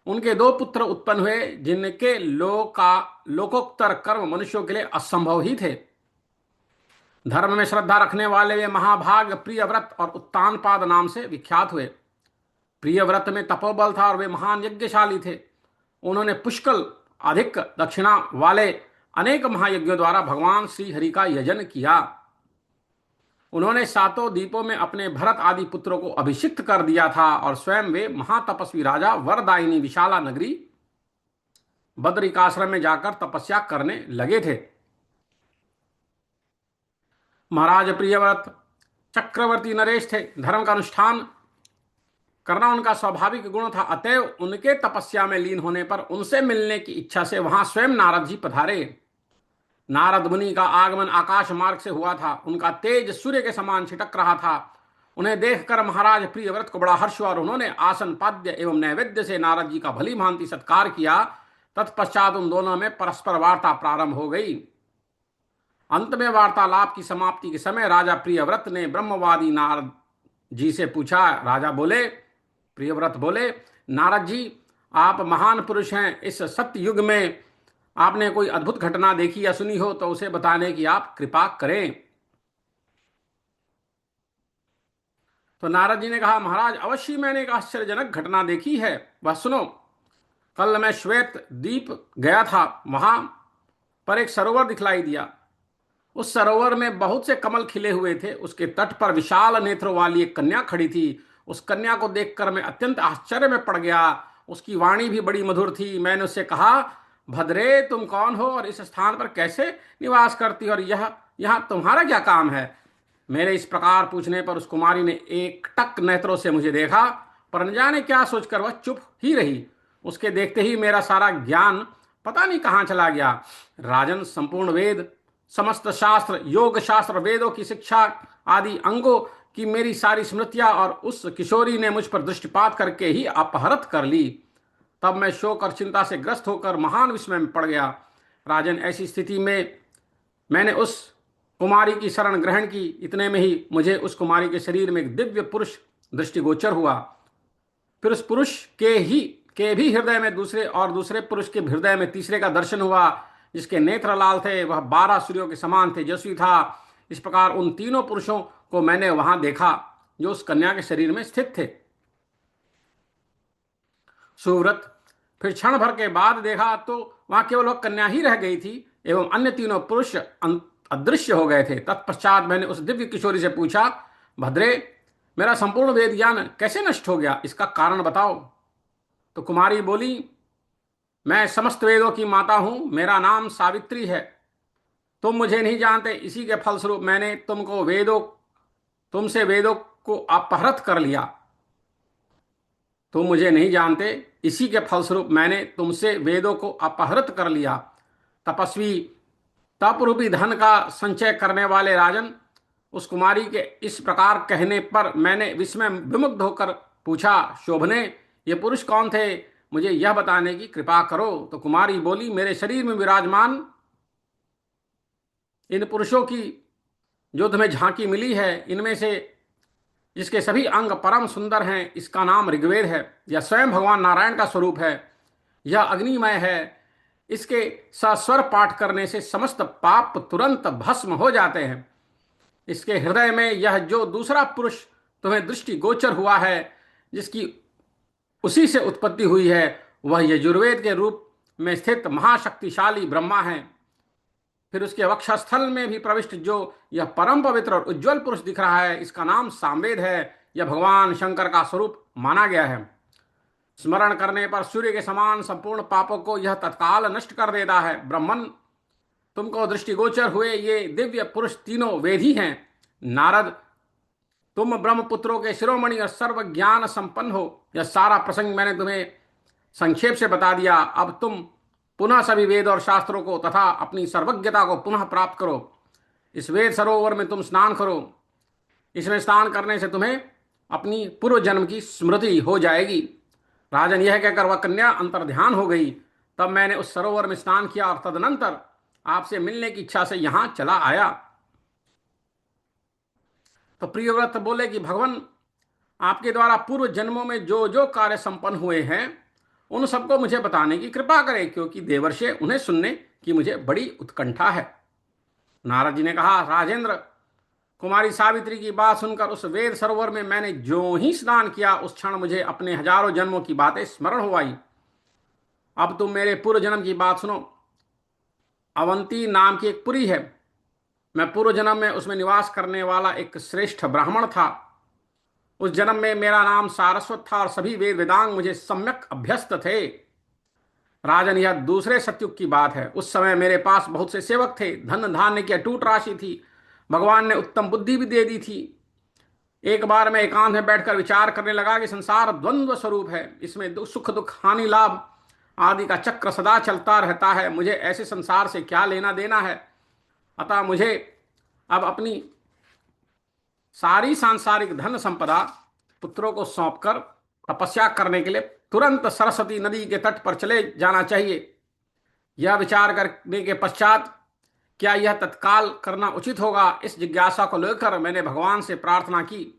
उनके 2 पुत्र उत्पन्न हुए, जिनके लोकोत्तर कर्म मनुष्यों के लिए असंभव ही थे। धर्म में श्रद्धा रखने वाले वे महाभाग प्रियव्रत और उत्तानपाद नाम से विख्यात हुए। प्रियव्रत में तपोबल था और वे महान यज्ञशाली थे। उन्होंने पुष्कल अधिक दक्षिणा वाले अनेक महायज्ञों द्वारा भगवान श्री हरि का यजन किया। उन्होंने 7 द्वीपों में अपने भरत आदि पुत्रों को अभिषिक्त कर दिया था और स्वयं वे महातपस्वी राजा वरदायिनी विशाला नगरी बद्रिकाश्रम में जाकर तपस्या करने लगे थे। महाराज प्रियव्रत चक्रवर्ती नरेश थे। धर्म का अनुष्ठान करना उनका स्वाभाविक गुण था। अतएव उनके तपस्या में लीन होने पर उनसे मिलने की इच्छा से वहां स्वयं नारद जी पधारे। नारद मुनि का आगमन आकाश मार्ग से हुआ था। उनका तेज सूर्य के समान छिटक रहा था। उन्हें देखकर महाराज प्रियव्रत को बड़ा हर्ष हुआ और उन्होंने आसन पाद्य एवं नैवेद्य से नारद जी का भली भांति सत्कार किया। तत्पश्चात उन दोनों में परस्पर वार्ता प्रारंभ हो गई। अंत में वार्तालाप की समाप्ति के समय राजा प्रियव्रत ने ब्रह्मवादी नारद जी से पूछा। राजा बोले, प्रियव्रत बोले, नारद जी, आप महान पुरुष हैं। इस सत्य युग में आपने कोई अद्भुत घटना देखी या सुनी हो तो उसे बताने की आप कृपा करें। तो नारद जी ने कहा, महाराज, अवश्य मैंने एक आश्चर्यजनक घटना देखी है, वह सुनो। कल मैं श्वेत द्वीप गया था, वहां पर एक सरोवर दिखलाई दिया। उस सरोवर में बहुत से कमल खिले हुए थे। उसके तट पर विशाल नेत्रों वाली एक कन्या खड़ी थी। उस कन्या को देखकर मैं अत्यंत आश्चर्य में पड़ गया। उसकी वाणी भी बड़ी मधुर थी। मैंने उससे कहा, भद्रे, तुम कौन हो और इस स्थान पर कैसे निवास करती हो और यह यहाँ तुम्हारा क्या काम है? मेरे इस प्रकार पूछने पर उस कुमारी ने एकटक नेत्रों से मुझे देखा, पर न जाने क्या सोचकर वह चुप ही रही। उसके देखते ही मेरा सारा ज्ञान पता नहीं कहाँ चला गया। राजन, संपूर्ण वेद, समस्त शास्त्र, योग शास्त्र, वेदों की शिक्षा आदि अंगों की मेरी सारी स्मृतियां और उस किशोरी ने मुझ पर दृष्टिपात करके ही अपहृत कर ली। तब मैं शोक और चिंता से ग्रस्त होकर महान विस्मय में पड़ गया। राजन, ऐसी स्थिति में मैंने उस कुमारी की शरण ग्रहण की। इतने में ही मुझे उस कुमारी के शरीर में एक दिव्य पुरुष दृष्टिगोचर हुआ। फिर उस पुरुष के भी हृदय में दूसरे और दूसरे पुरुष के हृदय में तीसरे का दर्शन हुआ, जिसके नेत्र लाल थे। वह 12 सूर्यों के समान तेजस्वी था। इस प्रकार उन तीनों पुरुषों को मैंने वहां देखा जो उस कन्या के शरीर में स्थित थे। सुव्रत, फिर क्षण भर के बाद देखा तो वहां केवल वह कन्या ही रह गई थी एवं अन्य तीनों पुरुष अदृश्य हो गए थे। तत्पश्चात मैंने उस दिव्य किशोरी से पूछा, भद्रे, मेरा संपूर्ण वेद ज्ञान कैसे नष्ट हो गया, इसका कारण बताओ। तो कुमारी बोली, मैं समस्त वेदों की माता हूं, मेरा नाम सावित्री है। तुम मुझे नहीं जानते, इसी के फलस्वरूप मैंने तुमसे वेदों को अपहृत कर लिया। तुम मुझे नहीं जानते, इसी के फलस्वरूप मैंने तुमसे वेदों को अपहृत कर लिया। तपस्वी, तप रूपी धन का संचय करने वाले राजन, उस कुमारी के इस प्रकार कहने पर मैंने विस्मय विमुग्ध होकर पूछा, शोभने, ये पुरुष कौन थे, मुझे यह बताने की कृपा करो। तो कुमारी बोली, मेरे शरीर में विराजमान इन पुरुषों की जो तुम्हें झांकी मिली है, इनमें से जिसके सभी अंग परम सुंदर हैं, इसका नाम ऋग्वेद है। यह स्वयं भगवान नारायण का स्वरूप है। यह अग्निमय है। इसके सस्वर पाठ करने से समस्त पाप तुरंत भस्म हो जाते हैं। इसके हृदय में यह जो दूसरा पुरुष तुम्हें दृष्टि गोचर हुआ है, जिसकी उसी से उत्पत्ति हुई है, वह यजुर्वेद के रूप में स्थित महाशक्तिशाली ब्रह्मा है। फिर उसके वक्षस्थल में भी प्रविष्ट जो यह परम पवित्र और उज्ज्वल पुरुष दिख रहा है, इसका नाम सामवेद है। यह भगवान शंकर का स्वरूप माना गया है। स्मरण करने पर सूर्य के समान संपूर्ण पापों को यह तत्काल नष्ट कर देता है। ब्रह्मन, तुमको दृष्टिगोचर हुए ये दिव्य पुरुष तीनों वेदी हैं। नारद, तुम ब्रह्मपुत्रों के शिरोमणि और सर्व ज्ञान संपन्न हो। यह सारा प्रसंग मैंने तुम्हें संक्षेप से बता दिया। अब तुम पुनः सभी वेद और शास्त्रों को तथा अपनी सर्वज्ञता को पुनः प्राप्त करो। इस वेद सरोवर में तुम स्नान करो। इसमें स्नान करने से तुम्हें अपनी पूर्व जन्म की स्मृति हो जाएगी। राजन, यह कहकर वह कन्या अंतर्ध्यान हो गई। तब मैंने उस सरोवर में स्नान किया और तदनंतर आपसे मिलने की इच्छा से यहां चला आया। तो प्रियव्रत बोले कि भगवान, आपके द्वारा पूर्व जन्मों में जो जो कार्य संपन्न हुए हैं, उन सबको मुझे बताने की कृपा करें, क्योंकि देवर्षि उन्हें सुनने की मुझे बड़ी उत्कंठा है। नारद जी ने कहा, राजेंद्र, कुमारी सावित्री की बात सुनकर उस वेद सरोवर में मैंने जो ही स्नान किया, उस क्षण मुझे अपने हजारों जन्मों की बातें स्मरण हो आई। अब तुम मेरे पूर्व जन्म की बात सुनो। अवंती नाम की एक पुरी है। मैं पूर्व जन्म में उसमें निवास करने वाला एक श्रेष्ठ ब्राह्मण था। उस जन्म में मेरा नाम सारस्वत था और सभी वेद वेदांग मुझे सम्यक अभ्यस्त थे। राजन, यह दूसरे सतयुग की बात है। उस समय मेरे पास बहुत से सेवक थे, धन धान्य की अटूट राशि थी, भगवान ने उत्तम बुद्धि भी दे दी थी। एक बार मैं एकांत में बैठकर विचार करने लगा कि संसार द्वंद्व स्वरूप है। इसमें सुख दुख हानि लाभ आदि का चक्र सदा चलता रहता है। मुझे ऐसे संसार से क्या लेना देना है? अतः मुझे अब अपनी सारी सांसारिक धन संपदा पुत्रों को सौंपकर तपस्या करने के लिए तुरंत सरस्वती नदी के तट पर चले जाना चाहिए। यह विचार करने के पश्चात क्या यह तत्काल करना उचित होगा? इस जिज्ञासा को लेकर मैंने भगवान से प्रार्थना की।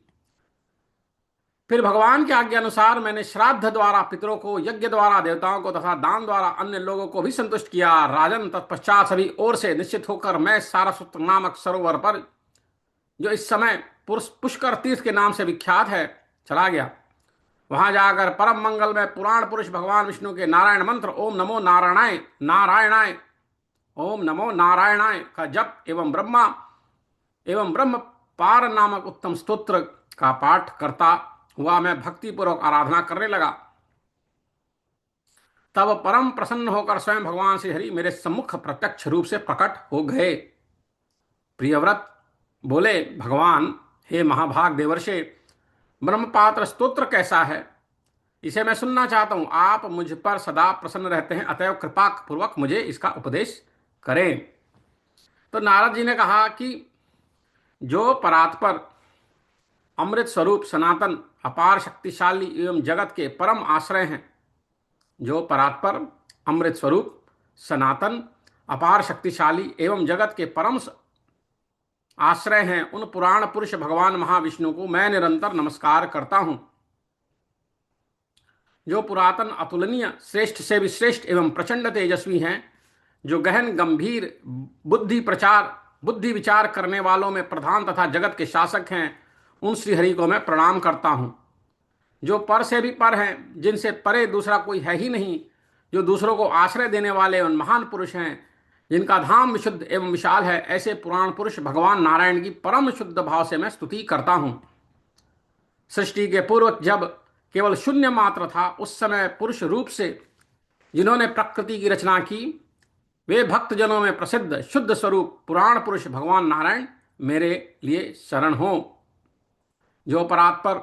फिर भगवान की आज्ञा अनुसार मैंने श्राद्ध द्वारा पितरों को, यज्ञ द्वारा देवताओं को तथा दान द्वारा अन्य लोगों को भी संतुष्ट किया। राजन, तत्पश्चात सभी ओर से निश्चित होकर मैं सारस्वत नामक सरोवर पर, जो इस समय पुष्कर तीर्थ के नाम से विख्यात है, चला गया। वहां जाकर परम मंगल में पुराण पुरुष भगवान विष्णु के नारायण मंत्र ओम नमो नारायणाय नारायणाय ओम नमो नारायणाय का जप एवं ब्रह्म पार नामक उत्तम स्तोत्र का पाठ करता हुआ मैं भक्तिपूर्वक आराधना करने लगा। तब परम प्रसन्न होकर स्वयं भगवान श्री हरि मेरे सम्मुख प्रत्यक्ष रूप से प्रकट हो गए। प्रियव्रत बोले, भगवान, हे महाभाग देवर्षे, ब्रह्मपात्र स्तोत्र कैसा है? इसे मैं सुनना चाहता हूं। आप मुझ पर सदा प्रसन्न रहते हैं, अतएव कृपा पूर्वक मुझे इसका उपदेश करें। तो नारद जी ने कहा कि जो परात्पर अमृत स्वरूप सनातन अपार शक्तिशाली एवं जगत के परम आश्रय हैं, जो परात्पर अमृत स्वरूप सनातन अपार शक्तिशाली एवं जगत के परम आश्रय हैं, उन पुराण पुरुष भगवान महाविष्णु को मैं निरंतर नमस्कार करता हूं। जो पुरातन अतुलनीय श्रेष्ठ से भी श्रेष्ठ एवं प्रचंड तेजस्वी हैं, जो गहन गंभीर बुद्धि विचार करने वालों में प्रधान तथा जगत के शासक हैं, उन श्रीहरि को मैं प्रणाम करता हूं। जो पर से भी पर हैं, जिनसे परे दूसरा कोई है ही नहीं, जो दूसरों को आश्रय देने वाले उन महान पुरुष हैं, जिनका धाम विशुद्ध एवं विशाल है, ऐसे पुराण पुरुष भगवान नारायण की परम शुद्ध भाव से मैं स्तुति करता हूं। सृष्टि के पूर्व जब केवल शून्य मात्र था, उस समय पुरुष रूप से जिन्होंने प्रकृति की रचना की, वे भक्तजनों में प्रसिद्ध शुद्ध स्वरूप पुराण पुरुष भगवान नारायण मेरे लिए शरण हो। जो परात्पर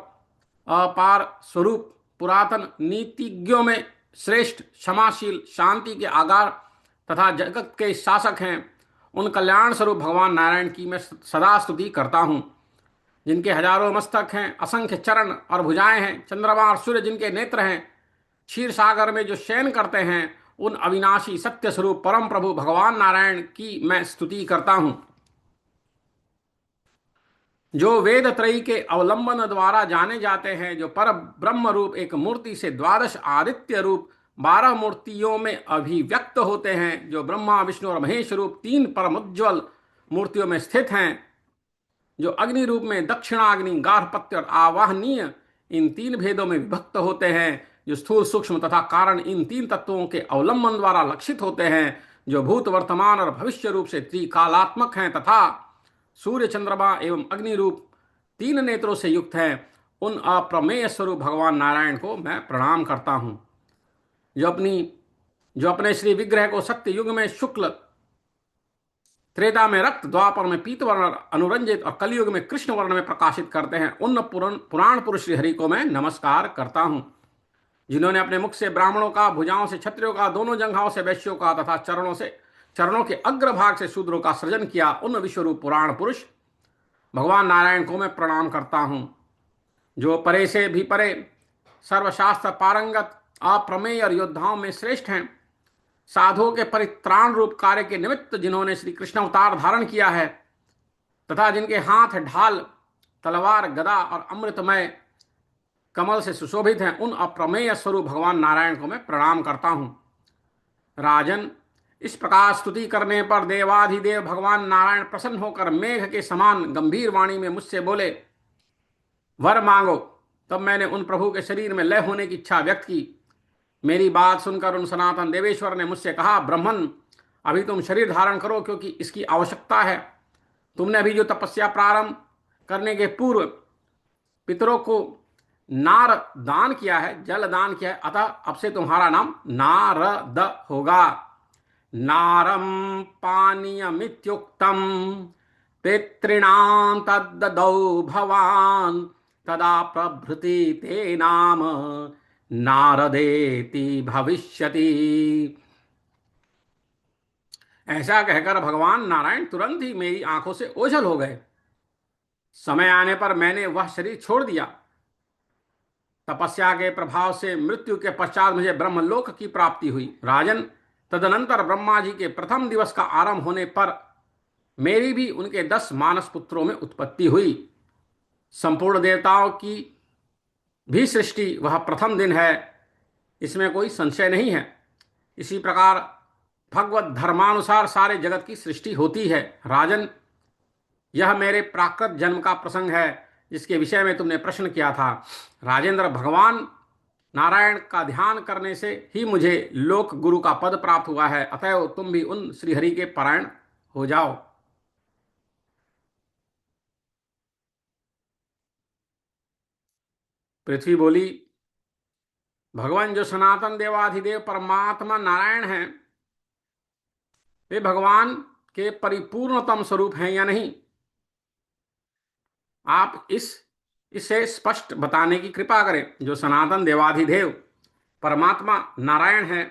अपार स्वरूप पुरातन नीतिज्ञों में श्रेष्ठ, क्षमाशील, शांति के आगार तथा जगत के शासक हैं, उन कल्याण स्वरूप भगवान नारायण की मैं सदा स्तुति करता हूँ। जिनके हजारों मस्तक हैं, असंख्य चरण और भुजाएं हैं, चंद्रमा और सूर्य जिनके नेत्र हैं, क्षीर सागर में जो शयन करते हैं, उन अविनाशी सत्य स्वरूप परम प्रभु भगवान नारायण की मैं स्तुति करता हूं। जो वेद त्रयी के अवलंबन द्वारा जाने जाते हैं, जो पर ब्रह्म रूप एक मूर्ति से द्वादश आदित्य रूप 12 मूर्तियों में अभिव्यक्त होते हैं, जो ब्रह्मा विष्णु और महेश रूप 3 परमोज्ज्वल मूर्तियों में स्थित हैं, जो अग्नि रूप में दक्षिणाग्नि, गार्हपत्य और आवाहनीय इन 3 भेदों में विभक्त होते हैं, जो स्थूल सूक्ष्म तथा कारण इन 3 तत्वों के अवलंबन द्वारा लक्षित होते हैं, जो भूत वर्तमान और भविष्य रूप से त्रिकालात्मक हैं तथा सूर्य चंद्रमा एवं अग्नि रूप 3 नेत्रों से युक्त हैं, उन अप्रमेय स्वरूप भगवान नारायण को मैं प्रणाम करता हूं। जो अपने श्री विग्रह को सत्य युग में शुक्ल, त्रेता में रक्त, द्वापर में पीत वर्ण अनुरंजित और कलयुग में कृष्ण वर्ण में प्रकाशित करते हैं, उन पुराण पुरुष श्रीहरि को मैं नमस्कार करता हूं। जिन्होंने अपने मुख से ब्राह्मणों का, भुजाओं से क्षत्रियों का, दोनों जंघाओं से वैश्यों का तथा चरणों के अग्रभाग से शूद्रों का सृजन किया, उन विश्वरूप पुराण पुरुष भगवान नारायण को मैं प्रणाम करता हूं। जो परे से भी परे, सर्वशास्त्र पारंगत, अप्रमेय और योद्धाओं में श्रेष्ठ हैं, साधुओं के परित्राण रूप कार्य के निमित्त जिन्होंने श्री कृष्ण अवतार धारण किया है तथा जिनके हाथ ढाल, तलवार, गदा और अमृतमय कमल से सुशोभित हैं, उन अप्रमेय स्वरूप भगवान नारायण को मैं प्रणाम करता हूं। राजन, इस प्रकार स्तुति करने पर देवाधिदेव भगवान नारायण प्रसन्न होकर मेघ के समान गंभीर वाणी में मुझसे बोले, वर मांगो। तब मैंने उन प्रभु के शरीर में लय होने की इच्छा व्यक्त की। मेरी बात सुनकर उन सनातन देवेश्वर ने मुझसे कहा, ब्राह्मण, अभी तुम शरीर धारण करो, क्योंकि इसकी आवश्यकता है। तुमने अभी जो तपस्या प्रारंभ करने के पूर्व पितरों को नार दान किया है, जल दान किया है, अतः अब से तुम्हारा नाम नारद होगा। नारम पानीयमित्युक्तम पितॄणां तद्ददौ भवान तदा प्रभृति ते नाम नारदेति भविष्यति। ऐसा कहकर भगवान नारायण तुरंत ही मेरी आंखों से ओझल हो गए। समय आने पर मैंने वह शरीर छोड़ दिया। तपस्या के प्रभाव से मृत्यु के पश्चात मुझे ब्रह्मलोक की प्राप्ति हुई। राजन, तदनंतर ब्रह्मा जी के प्रथम दिवस का आरंभ होने पर मेरी भी उनके 10 मानस पुत्रों में उत्पत्ति हुई। संपूर्ण देवताओं की भी सृष्टि वह प्रथम दिन है, इसमें कोई संशय नहीं है। इसी प्रकार भगवत धर्मानुसार सारे जगत की सृष्टि होती है। राजन, यह मेरे प्राकृत जन्म का प्रसंग है जिसके विषय में तुमने प्रश्न किया था। राजेंद्र, भगवान नारायण का ध्यान करने से ही मुझे लोक गुरु का पद प्राप्त हुआ है, अतएव तुम भी उन श्रीहरि के परायण हो जाओ। पृथ्वी बोली, भगवान जो सनातन देवाधिदेव परमात्मा नारायण हैं, वे भगवान के परिपूर्णतम स्वरूप हैं या नहीं? आप इसे स्पष्ट बताने की कृपा करें। जो सनातन देवाधिदेव परमात्मा नारायण हैं,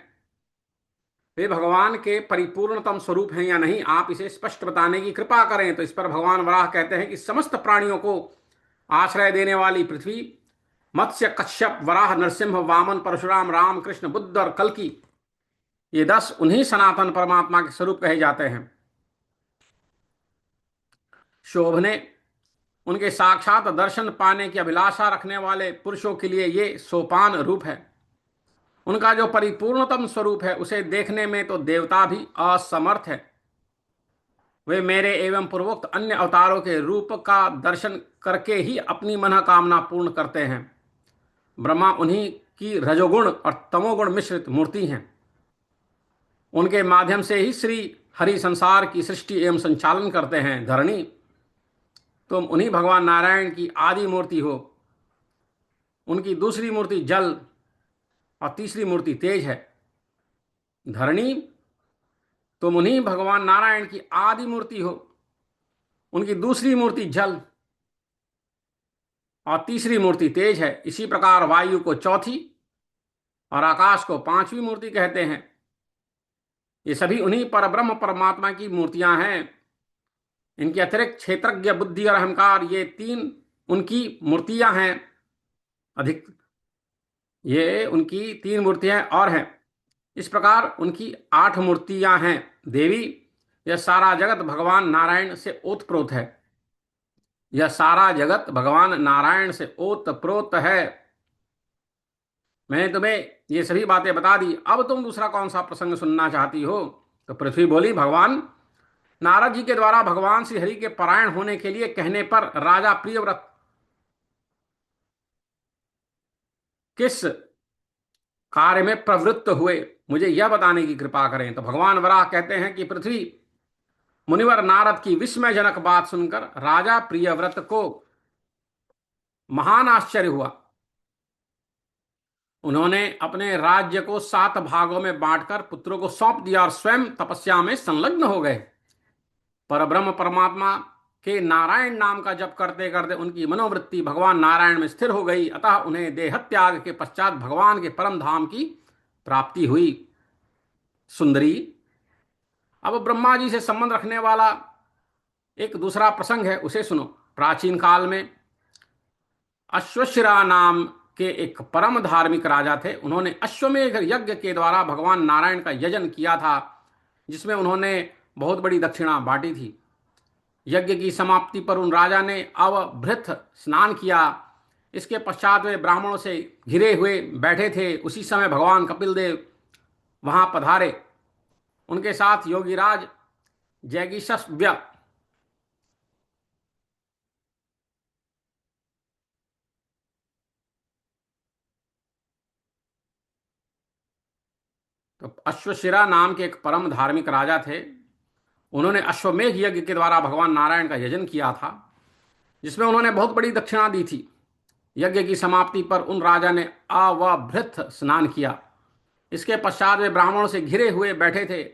वे भगवान के परिपूर्णतम स्वरूप हैं या नहीं, आप इसे स्पष्ट बताने की कृपा करें। तो इस पर भगवान वराह कहते हैं कि समस्त प्राणियों को आश्रय देने वाली पृथ्वी, मत्स्य, कश्यप, वराह, नरसिंह, वामन, परशुराम, राम, कृष्ण, बुद्ध और कल्कि, ये 10 उन्हीं सनातन परमात्मा के स्वरूप कहे जाते हैं। शोभने, उनके साक्षात दर्शन पाने की अभिलाषा रखने वाले पुरुषों के लिए ये सोपान रूप है। उनका जो परिपूर्णतम स्वरूप है उसे देखने में तो देवता भी असमर्थ है। वे मेरे एवं पूर्वोक्त अन्य अवतारों के रूप का दर्शन करके ही अपनी मनोकामना पूर्ण करते हैं। ब्रह्मा उन्हीं की रजोगुण और तमोगुण मिश्रित मूर्ति हैं। उनके माध्यम से ही श्री हरि संसार की सृष्टि एवं संचालन करते हैं। धरणी, तुम उन्हीं भगवान नारायण की आदि मूर्ति हो। उनकी दूसरी मूर्ति जल और तीसरी मूर्ति तेज है। धरणी, तुम उन्हीं भगवान नारायण की आदि मूर्ति हो। उनकी दूसरी मूर्ति जल और तीसरी मूर्ति तेज है। इसी प्रकार वायु को चौथी और आकाश को पांचवी मूर्ति कहते हैं। ये सभी उन्हीं परब्रह्म परमात्मा की मूर्तियां हैं। इनके अतिरिक्त क्षेत्रज्ञ, बुद्धि और अहंकार, ये 3 उनकी मूर्तियां हैं। अधिक ये उनकी 3 मूर्तियां और हैं। इस प्रकार उनकी 8 मूर्तियां हैं। देवी, यह सारा जगत भगवान नारायण से ओतप्रोत है। यह सारा जगत भगवान नारायण से ओतप्रोत है। मैंने तुम्हें ये सभी बातें बता दी, अब तुम दूसरा कौन सा प्रसंग सुनना चाहती हो? तो पृथ्वी बोली, भगवान नारद जी के द्वारा भगवान श्री हरि के परायण होने के लिए कहने पर राजा प्रियव्रत किस कार्य में प्रवृत्त हुए, मुझे यह बताने की कृपा करें। तो भगवान वराह कहते हैं कि पृथ्वी, मुनिवर नारद की विस्मयजनक बात सुनकर राजा प्रियव्रत को महान आश्चर्य हुआ। उन्होंने अपने राज्य को 7 भागों में बांटकर पुत्रों को सौंप दिया और स्वयं तपस्या में संलग्न हो गए। परब्रह्म परमात्मा के नारायण नाम का जप करते करते उनकी मनोवृत्ति भगवान नारायण में स्थिर हो गई। अतः उन्हें देहत्याग के पश्चात भगवान के परम धाम की प्राप्ति हुई। सुंदरी, अब ब्रह्मा जी से संबंध रखने वाला एक दूसरा प्रसंग है, उसे सुनो। प्राचीन काल में अश्वशिरा नाम के एक परम धार्मिक राजा थे। उन्होंने अश्वमेध यज्ञ के द्वारा भगवान नारायण का यजन किया था, जिसमें उन्होंने बहुत बड़ी दक्षिणा बांटी थी। यज्ञ की समाप्ति पर उन राजा ने अवभृत स्नान किया। इसके पश्चात वे ब्राह्मणों से घिरे हुए बैठे थे। उसी समय भगवान कपिल देव वहां पधारे। उनके साथ योगीराज जैगिषव्य, तो अश्वशिरा नाम के एक परम धार्मिक राजा थे। उन्होंने अश्वमेध यज्ञ के द्वारा भगवान नारायण का यजन किया था, जिसमें उन्होंने बहुत बड़ी दक्षिणा दी थी। यज्ञ की समाप्ति पर उन राजा ने अवभृत स्नान किया। इसके पश्चात वे ब्राह्मणों से घिरे हुए बैठे थे।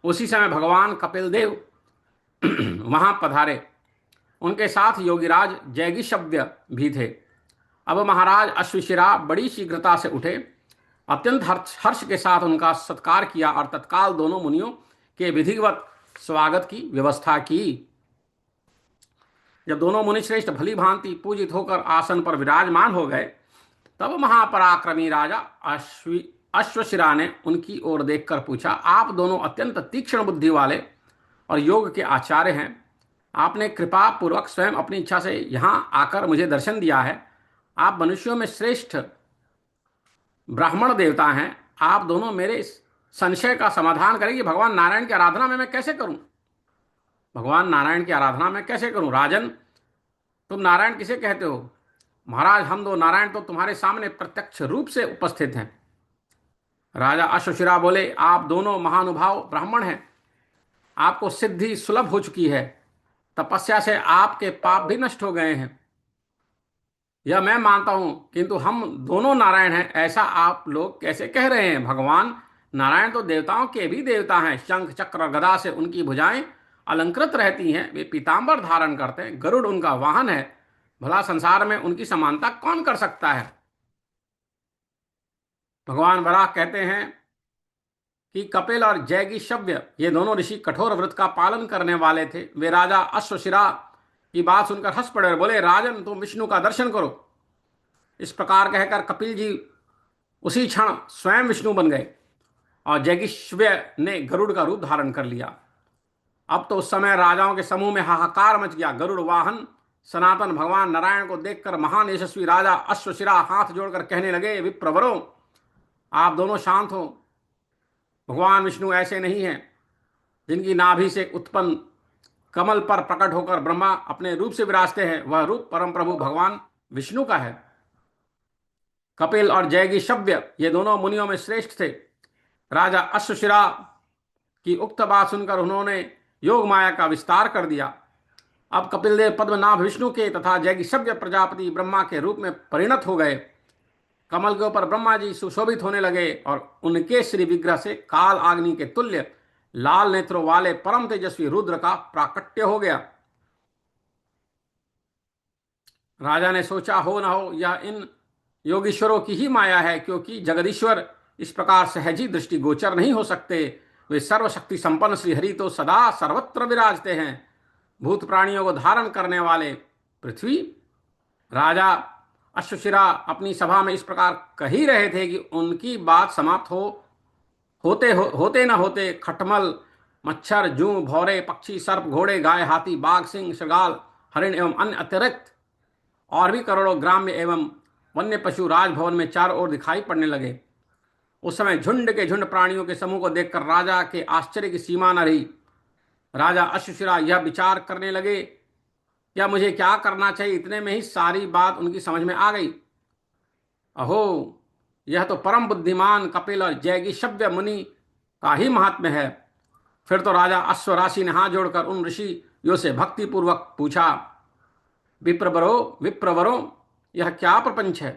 उसी समय भगवान कपिल देव वहां पधारे। उनके साथ योगीराज जैगिषव्य भी थे। अब महाराज अश्वशिरा बड़ी शीघ्रता से उठे, अत्यंत हर्ष के साथ उनका सत्कार किया और तत्काल दोनों मुनियों के विधिवत स्वागत की व्यवस्था की। जब दोनों मुनिश्रेष्ठ भली भांति पूजित होकर आसन पर विराजमान हो गए, तब महापराक्रमी राजा अश्वशिरा ने उनकी ओर देखकर पूछा, आप दोनों अत्यंत तीक्ष्ण बुद्धि वाले और योग के आचार्य हैं। आपने कृपा पूर्वक स्वयं अपनी इच्छा से यहाँ आकर मुझे दर्शन दिया है। आप मनुष्यों में श्रेष्ठ ब्राह्मण देवता हैं। आप दोनों मेरे इस संशय का समाधान करें कि भगवान नारायण की आराधना में मैं कैसे करूं। भगवान नारायण की आराधना में कैसे करूं? राजन, तुम नारायण किसे कहते हो? महाराज, हम दो नारायण तो तुम्हारे सामने प्रत्यक्ष रूप से उपस्थित हैं। राजा अश्वशिरा बोले, आप दोनों महानुभाव ब्राह्मण हैं। आपको सिद्धि सुलभ हो चुकी है। तपस्या से आपके पाप भी नष्ट हो गए हैं, यह मैं मानता हूं, किंतु हम दोनों नारायण हैं ऐसा आप लोग कैसे कह रहे हैं? भगवान नारायण तो देवताओं के भी देवता हैं। शंख चक्र और गदा से उनकी भुजाएं अलंकृत रहती हैं। वे पीतांबर धारण करते हैं। गरुड़ उनका वाहन है। भला संसार में उनकी समानता कौन कर सकता है? भगवान वराह कहते हैं कि कपिल और जैगीषव्य ये दोनों ऋषि कठोर व्रत का पालन करने वाले थे। वे राजा अश्वशिरा की बात सुनकर हंस पड़े और बोले, राजन, तुम विष्णु का दर्शन करो। इस प्रकार कहकर कपिल जी उसी क्षण स्वयं विष्णु बन गए और जैगिष्व्य ने गरुड़ का रूप धारण कर लिया। अब तो उस समय राजाओं के समूह में हाहाकार मच गया। गरुड़ वाहन सनातन भगवान नारायण को देखकर महान यशस्वी राजा अश्वशिरा हाथ जोड़कर कहने लगे, विप्रवरों, आप दोनों शांत हो। भगवान विष्णु ऐसे नहीं हैं जिनकी नाभि से उत्पन्न कमल पर प्रकट होकर ब्रह्मा अपने रूप से विराजते हैं। वह रूप परम प्रभु भगवान विष्णु का है। कपिल और जैगीषव्य ये दोनों मुनियों में श्रेष्ठ थे। राजा अश्वशिरा की उक्त बात सुनकर उन्होंने योग माया का विस्तार कर दिया। अब कपिल देव पद्मनाभ विष्णु के तथा जैगीषव्य प्रजापति ब्रह्मा के रूप में परिणत हो गए। कमल के ऊपर ब्रह्मा जी सुशोभित होने लगे और उनके श्री विग्रह से काल आग्नि के तुल्य लाल नेत्रों वाले परम तेजस्वी रुद्र का प्राकट्य हो गया। राजा ने सोचा, हो न हो यह इन योगीश्वरों की ही माया है, क्योंकि जगदीश्वर इस प्रकार सहज ही दृष्टि गोचर नहीं हो सकते। वे सर्वशक्ति संपन्न श्रीहरि तो सदा सर्वत्र विराजते हैं। भूत प्राणियों को धारण करने वाले पृथ्वी। राजा अश्वशिरा अपनी सभा में इस प्रकार कह ही रहे थे कि उनकी बात समाप्त होते न होते खटमल, मच्छर, जूं, भौरे, पक्षी, सर्प, घोड़े, गाय, हाथी, बाघ, सिंह, शृगाल, हरिण एवं अन्य अतिरिक्त और भी करोड़ों ग्राम्य एवं वन्य पशु राजभवन में चारों ओर दिखाई पड़ने लगे। उस समय झुंड के झुंड प्राणियों के समूह को देखकर राजा के आश्चर्य की सीमा न रही। राजा अश्वशिरा यह विचार करने लगे, क्या मुझे क्या करना चाहिए? इतने में ही सारी बात उनकी समझ में आ गई। अहो, यह तो परम बुद्धिमान कपिल और जैगीषव्य मुनि का ही महात्म्य है। फिर तो राजा अश्वराशि ने हाथ जोड़कर उन ऋषियों से भक्तिपूर्वक पूछा, विप्रवरो, यह क्या प्रपंच है?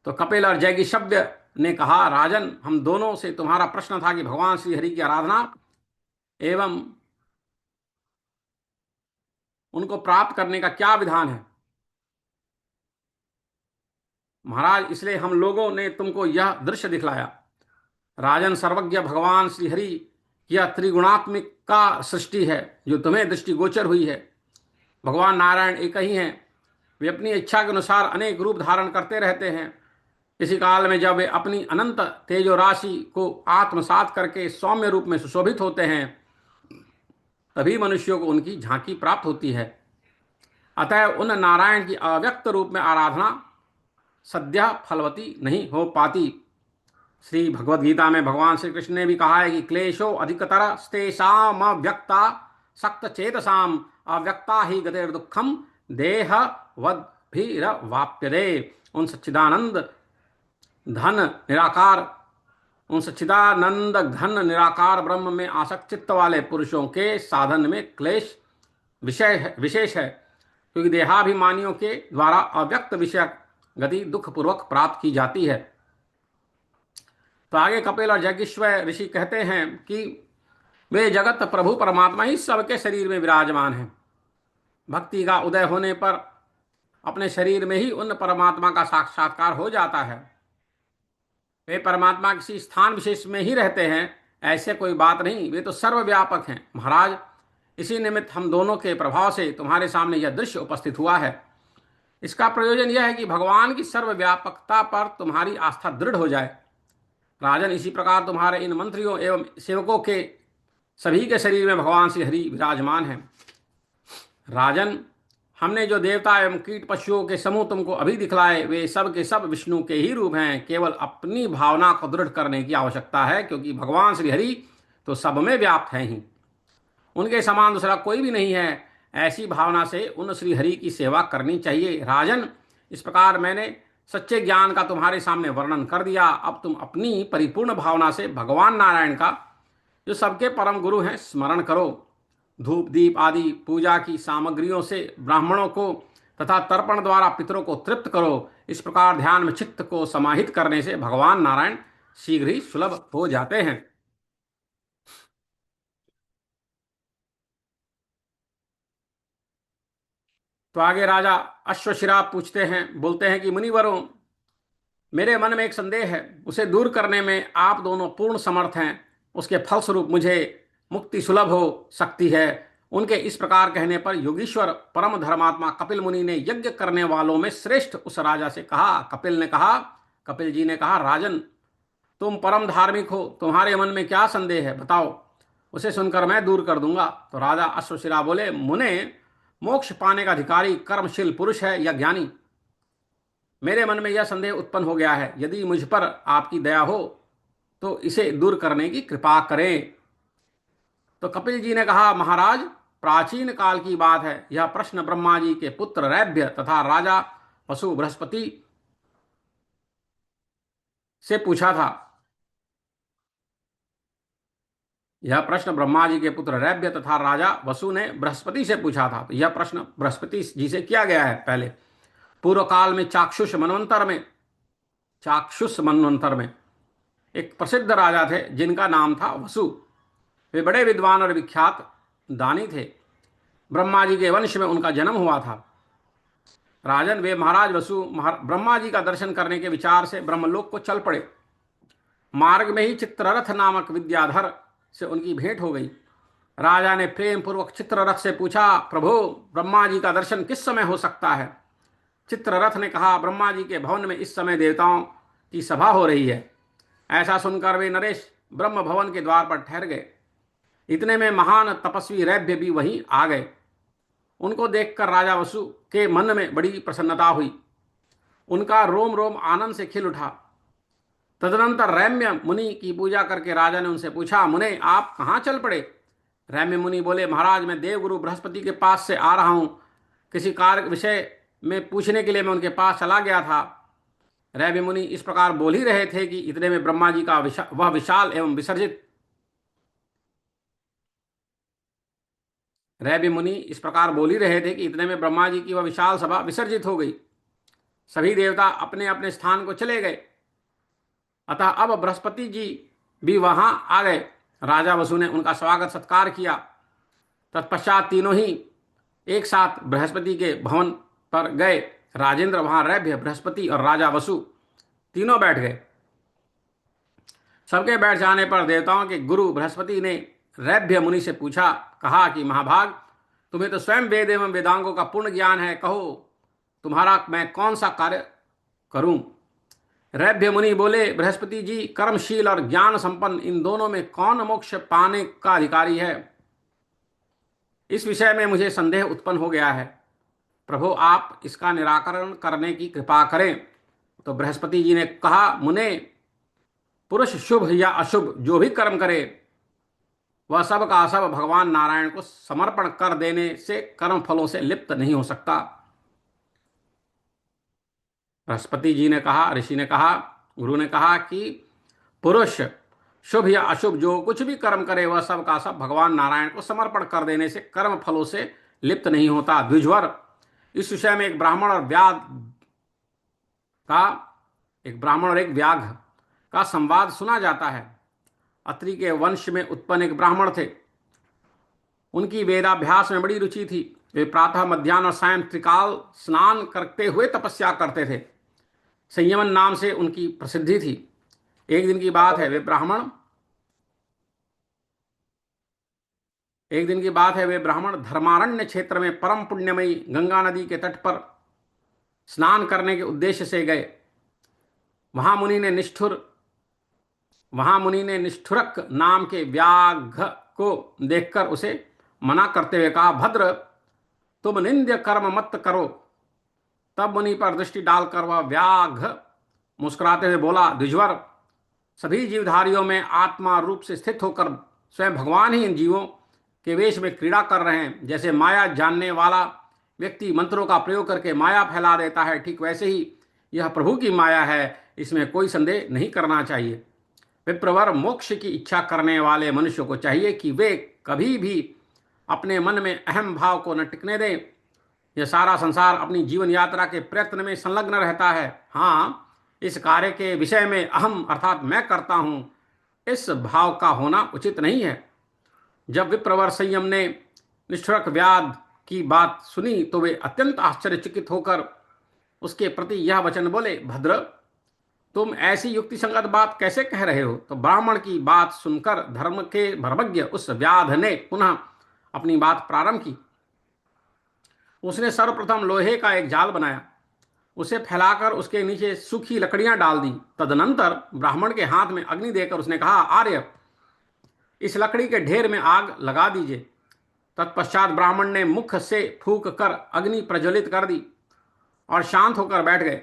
तो कपिल और जैगीषव्य ने कहा, राजन, हम दोनों से तुम्हारा प्रश्न था कि भगवान श्री हरि की आराधना एवं उनको प्राप्त करने का क्या विधान है। महाराज, इसलिए हम लोगों ने तुमको यह दृश्य दिखलाया। राजन, सर्वज्ञ भगवान श्रीहरि यह त्रिगुणात्मिक का सृष्टि है जो तुम्हें दृष्टि गोचर हुई है। भगवान नारायण एक ही हैं। वे अपनी इच्छा के अनुसार अनेक रूप धारण करते रहते हैं। इसी काल में जब वे अपनी अनंत तेजो राशि को आत्मसात करके सौम्य रूप में सुशोभित होते हैं, तभी मनुष्यों को उनकी झांकी प्राप्त होती है। अतः उन नारायण की अव्यक्त रूप में आराधना सद्य फलवती नहीं हो पाती। श्री भगवद गीता में भगवान श्री कृष्ण ने भी कहा है कि क्लेशो अधिकतर स्तेषाम अव्यक्ता सक्त चेतसाम अव्यक्ता ही गतिर दुखम देह वद्भिरवाप्यते। उन सच्चिदानंद घन निराकार ब्रह्म में आसक्त चित्त वाले पुरुषों के साधन में क्लेश विशेष है, क्योंकि देहाभिमानियों के द्वारा अव्यक्त विषय गति दुख पूर्वक प्राप्त की जाती है। तो आगे कपिल और जैगीषव्य ऋषि कहते हैं कि वे जगत प्रभु परमात्मा ही सबके शरीर में विराजमान हैं। भक्ति का उदय होने पर अपने शरीर में ही उन परमात्मा का साक्षात्कार हो जाता है। वे परमात्मा किसी स्थान विशेष में ही रहते हैं ऐसे कोई बात नहीं, वे तो सर्वव्यापक हैं। महाराज, इसी निमित्त हम दोनों के प्रभाव से तुम्हारे सामने यह दृश्य उपस्थित हुआ है। इसका प्रयोजन यह है कि भगवान की सर्वव्यापकता पर तुम्हारी आस्था दृढ़ हो जाए। राजन, इसी प्रकार तुम्हारे इन मंत्रियों एवं सेवकों के सभी के शरीर में भगवान श्री हरि विराजमान हैं। राजन, हमने जो देवता एवं कीट पशुओं के समूह तुमको अभी दिखलाए, वे सब के सब विष्णु के ही रूप हैं। केवल अपनी भावना को दृढ़ करने की आवश्यकता है, क्योंकि भगवान श्री हरि तो सब में व्याप्त हैं ही। उनके समान दूसरा कोई भी नहीं है। ऐसी भावना से उन श्री हरि की सेवा करनी चाहिए। राजन, इस प्रकार मैंने सच्चे ज्ञान का तुम्हारे सामने वर्णन कर दिया। अब तुम अपनी परिपूर्ण भावना से भगवान नारायण का, जो सबके परम गुरु हैं, स्मरण करो। धूप दीप आदि पूजा की सामग्रियों से ब्राह्मणों को तथा तर्पण द्वारा पितरों को तृप्त करो। इस प्रकार ध्यान में चित्त को समाहित करने से भगवान नारायण शीघ्र ही सुलभ हो जाते हैं। तो आगे राजा अश्वशिरा पूछते हैं, बोलते हैं कि मुनिवरों, मेरे मन में एक संदेह है, उसे दूर करने में आप दोनों पूर्ण समर्थ हैं। उसके फलस्वरूप मुझे मुक्ति सुलभ हो सकती है। उनके इस प्रकार कहने पर योगीश्वर परम धर्मात्मा कपिल मुनि ने यज्ञ करने वालों में श्रेष्ठ उस राजा से कहा। कपिल जी ने कहा, राजन, तुम परम धार्मिक हो, तुम्हारे मन में क्या संदेह है, बताओ, उसे सुनकर मैं दूर कर दूंगा। तो राजा अश्वशिरा बोले, मुने, मोक्ष पाने का अधिकारी कर्मशील पुरुष है या ज्ञानी? मेरे मन में यह संदेह उत्पन्न हो गया है। यदि मुझ पर आपकी दया हो तो इसे दूर करने की कृपा करें। तो कपिल जी ने कहा, महाराज, प्राचीन काल की बात है। यह प्रश्न ब्रह्मा जी के पुत्र रैभ्य तथा राजा वसु बृहस्पति से पूछा था। यह प्रश्न ब्रह्मा जी के पुत्र रैभ्य तथा राजा वसु ने बृहस्पति से पूछा था। तो यह प्रश्न बृहस्पति जी से किया गया है। पहले पूर्व काल में चाक्षुष मनवंतर में एक प्रसिद्ध राजा थे जिनका नाम था वसु। वे बड़े विद्वान और विख्यात दानी थे। ब्रह्मा जी के वंश में उनका जन्म हुआ था। राजन, वे महाराज वसु ब्रह्मा जी का दर्शन करने के विचार से ब्रह्मलोक को चल पड़े। मार्ग में ही चित्ररथ नामक विद्याधर से उनकी भेंट हो गई। राजा ने प्रेम पूर्वक चित्ररथ से पूछा, प्रभु, ब्रह्मा जी का दर्शन किस समय हो सकता है? चित्ररथ ने कहा, ब्रह्मा जी के भवन में इस समय देवताओं की सभा हो रही है। ऐसा सुनकर वे नरेश ब्रह्म भवन के द्वार पर ठहर गए। इतने में महान तपस्वी रैभ्य भी वहीं आ गए। उनको देखकर राजा वसु के मन में बड़ी प्रसन्नता हुई। उनका रोम रोम आनंद से खिल उठा। तदनंतर रैम्य मुनि की पूजा करके राजा ने उनसे पूछा, मुने, आप कहाँ चल पड़े? रैम्य मुनि बोले, महाराज, मैं देवगुरु बृहस्पति के पास से आ रहा हूँ। किसी कार्य विषय में पूछने के लिए मैं उनके पास चला गया था। रैम्य मुनि इस प्रकार बोल ही रहे थे कि इतने में ब्रह्मा जी का वह विशाल एवं विसर्जित रैभ्य मुनि इस प्रकार बोल ही रहे थे कि इतने में ब्रह्मा जी की वह विशाल सभा विसर्जित हो गई। सभी देवता अपने अपने स्थान को चले गए। अतः अब बृहस्पति जी भी वहां आ गए। राजा वसु ने उनका स्वागत सत्कार किया। तत्पश्चात तीनों ही एक साथ बृहस्पति के भवन पर गए। राजेंद्र वहां रैभ्य, बृहस्पति और राजा वसु तीनों बैठ गए। सबके बैठ जाने पर देवताओं के गुरु बृहस्पति ने रैभ्य मुनि से पूछा, कहा कि महाभाग, तुम्हें तो स्वयं वेद एवं वेदांगों का पूर्ण ज्ञान है। कहो, तुम्हारा मैं कौन सा कार्य करूं? रैभ्य मुनि बोले, बृहस्पति जी, कर्मशील और ज्ञान संपन्न इन दोनों में कौन मोक्ष पाने का अधिकारी है? इस विषय में मुझे संदेह उत्पन्न हो गया है। प्रभु, आप इसका निराकरण करने की कृपा करें। तो बृहस्पति जी ने कहा, मुने, पुरुष शुभ या अशुभ जो भी कर्म करे, वह सब का सब भगवान नारायण को समर्पण कर देने से कर्म फलों से लिप्त नहीं हो सकता। बृहस्पति जी ने कहा, ऋषि ने कहा, गुरु ने कहा कि पुरुष शुभ या अशुभ जो कुछ भी कर्म करे, वह सब का सब भगवान नारायण को समर्पण कर देने से कर्म फलों से लिप्त नहीं होता। द्विजवर, इस विषय में एक ब्राह्मण और एक व्याघ का संवाद सुना जाता है। अत्रि के वंश में उत्पन्न एक ब्राह्मण थे। उनकी वेदाभ्यास में बड़ी रुचि थी। वे प्रातः, मध्याह्न और सायं त्रिकाल स्नान करते हुए तपस्या करते थे। संयमन नाम से उनकी प्रसिद्धि थी। एक दिन की बात है, वे ब्राह्मण धर्मारण्य क्षेत्र में परम पुण्यमयी गंगा नदी के तट पर स्नान करने के उद्देश्य से गए। वहां मुनि ने निष्ठुर वहां मुनि ने निष्ठुरक नाम के व्याघ्र को देखकर उसे मना करते हुए कहा, भद्र, तुम निंद्य कर्म मत करो। तब मुनि पर दृष्टि डालकर वह व्याघ्र मुस्कुराते हुए बोला, द्विजवर, सभी जीवधारियों में आत्मा रूप से स्थित होकर स्वयं भगवान ही इन जीवों के वेश में क्रीड़ा कर रहे हैं। जैसे माया जानने वाला व्यक्ति मंत्रों का प्रयोग करके माया फैला देता है, ठीक वैसे ही यह प्रभु की माया है, इसमें कोई संदेह नहीं करना चाहिए। विप्रवर, मोक्ष की इच्छा करने वाले मनुष्य को चाहिए कि वे कभी भी अपने मन में अहम भाव को न टिकने दें। यह सारा संसार अपनी जीवन यात्रा के प्रयत्न में संलग्न रहता है। हाँ, इस कार्य के विषय में अहम अर्थात मैं करता हूं, इस भाव का होना उचित नहीं है। जब विप्रवर संयम ने निष्ठुरक व्याध की बात सुनी तो वे अत्यंत आश्चर्यचकित होकर उसके प्रति यह वचन बोले, भद्र, तुम ऐसी युक्ति संगत बात कैसे कह रहे हो? तो ब्राह्मण की बात सुनकर धर्म के भर्मज्ञ उस व्याध ने पुनः अपनी बात प्रारंभ की। उसने सर्वप्रथम लोहे का एक जाल बनाया, उसे फैलाकर उसके नीचे सूखी लकड़ियां डाल दी। तदनंतर ब्राह्मण के हाथ में अग्नि देकर उसने कहा, आर्य, इस लकड़ी के ढेर में आग लगा दीजिए। तत्पश्चात ब्राह्मण ने मुख से फूंक कर अग्नि प्रज्वलित कर दी और शांत होकर बैठ गए।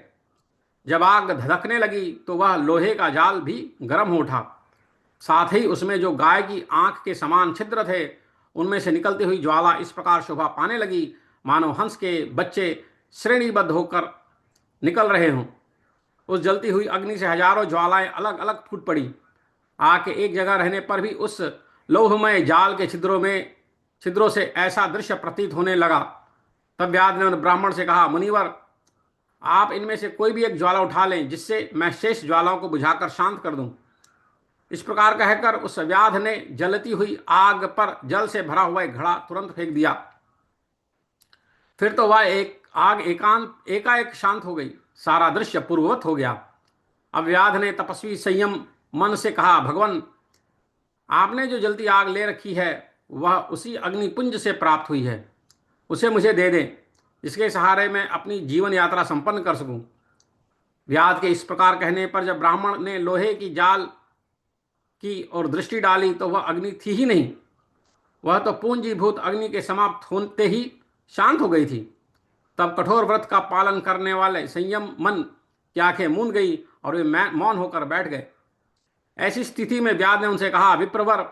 जब आग धधकने लगी तो वह लोहे का जाल भी गर्म हो उठा। साथ ही उसमें जो गाय की आंख के समान छिद्र थे, उनमें से निकलती हुई ज्वाला इस प्रकार शोभा पाने लगी मानो हंस के बच्चे श्रेणीबद्ध होकर निकल रहे हों। उस जलती हुई अग्नि से हजारों ज्वालाएं अलग अलग फूट पड़ी। आग के एक जगह रहने पर भी उस लौहमय जाल के छिद्रों से ऐसा दृश्य प्रतीत होने लगा। तब व्याध ने ब्राह्मण से कहा, मुनिवर, आप इनमें से कोई भी एक ज्वाला उठा लें जिससे मैं शेष ज्वालाओं को बुझाकर शांत कर दूं। इस प्रकार कहकर उस व्याध ने जलती हुई आग पर जल से भरा हुआ एक घड़ा तुरंत फेंक दिया। फिर तो वह एकाएक शांत हो गई। सारा दृश्य पूर्ववत हो गया। अब व्याध ने तपस्वी संयम मन से कहा, भगवान, आपने जो जलती आग ले रखी है वह उसी अग्निपुंज से प्राप्त हुई है। उसे मुझे दे दें, इसके सहारे मैं अपनी जीवन यात्रा संपन्न कर सकूं। व्याध के इस प्रकार कहने पर जब ब्राह्मण ने लोहे की जाल की और दृष्टि डाली तो वह अग्नि थी ही नहीं। वह तो पूंजीभूत अग्नि के समाप्त होते ही शांत हो गई थी। तब कठोर व्रत का पालन करने वाले संयम मन की आंखें मूंद गई और वे मौन होकर बैठ गए। ऐसी स्थिति में व्याध ने उनसे कहा, विप्रवर,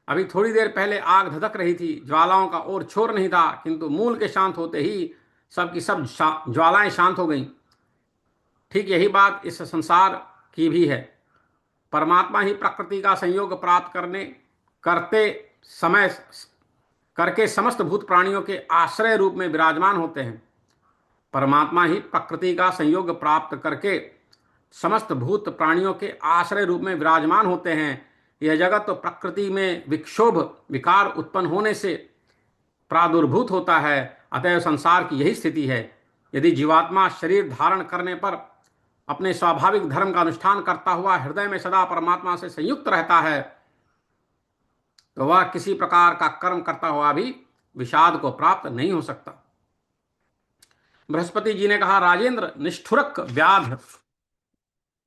अभी थोड़ी देर पहले आग धधक रही थी, ज्वालाओं का और छोर नहीं था, किंतु मूल के शांत होते ही सब की सब ज्वालाएं शांत हो गईं। ठीक यही बात इस संसार की भी है। परमात्मा ही प्रकृति का संयोग प्राप्त करके समस्त भूत प्राणियों के आश्रय रूप में विराजमान होते हैं। परमात्मा ही प्रकृति का संयोग प्राप्त करके समस्त भूत प्राणियों के आश्रय रूप में विराजमान होते हैं। यह जगत तो प्रकृति में विक्षोभ विकार उत्पन्न होने से प्रादुर्भूत होता है। अतएव संसार की यही स्थिति है। यदि जीवात्मा शरीर धारण करने पर अपने स्वाभाविक धर्म का अनुष्ठान करता हुआ हृदय में सदा परमात्मा से संयुक्त रहता है तो वह किसी प्रकार का कर्म करता हुआ भी विषाद को प्राप्त नहीं हो सकता। बृहस्पति जी ने कहा, राजेंद्र, निष्ठुरक व्याध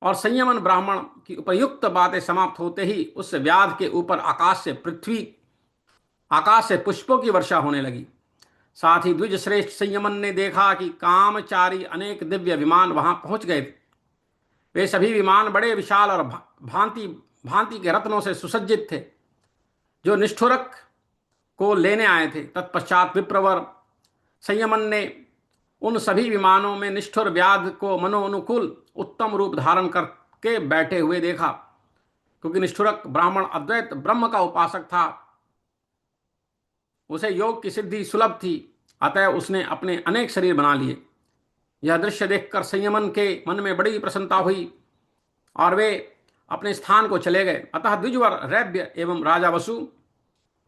और संयमन ब्राह्मण की उपयुक्त बातें समाप्त होते ही उस व्याध के ऊपर आकाश से पुष्पों की वर्षा होने लगी। साथ ही द्विज श्रेष्ठ संयमन ने देखा कि कामचारी अनेक दिव्य विमान वहां पहुंच गए थे। वे सभी विमान बड़े विशाल और भांति भांति के रत्नों से सुसज्जित थे, जो निष्ठुरक को लेने आए थे। तत्पश्चात विप्रवर संयमन ने उन सभी विमानों में निष्ठुर व्याध को मनोनुकूल उत्तम रूप धारण करके बैठे हुए देखा। क्योंकि निष्ठुरक ब्राह्मण अद्वैत ब्रह्म का उपासक था, उसे योग की सिद्धि सुलभ थी, अतः उसने अपने अनेक शरीर बना लिए। यह दृश्य देखकर संयमन के मन में बड़ी प्रसन्नता हुई और वे अपने स्थान को चले गए। अतः द्विजवर रैभ्य एवं राजा वसु,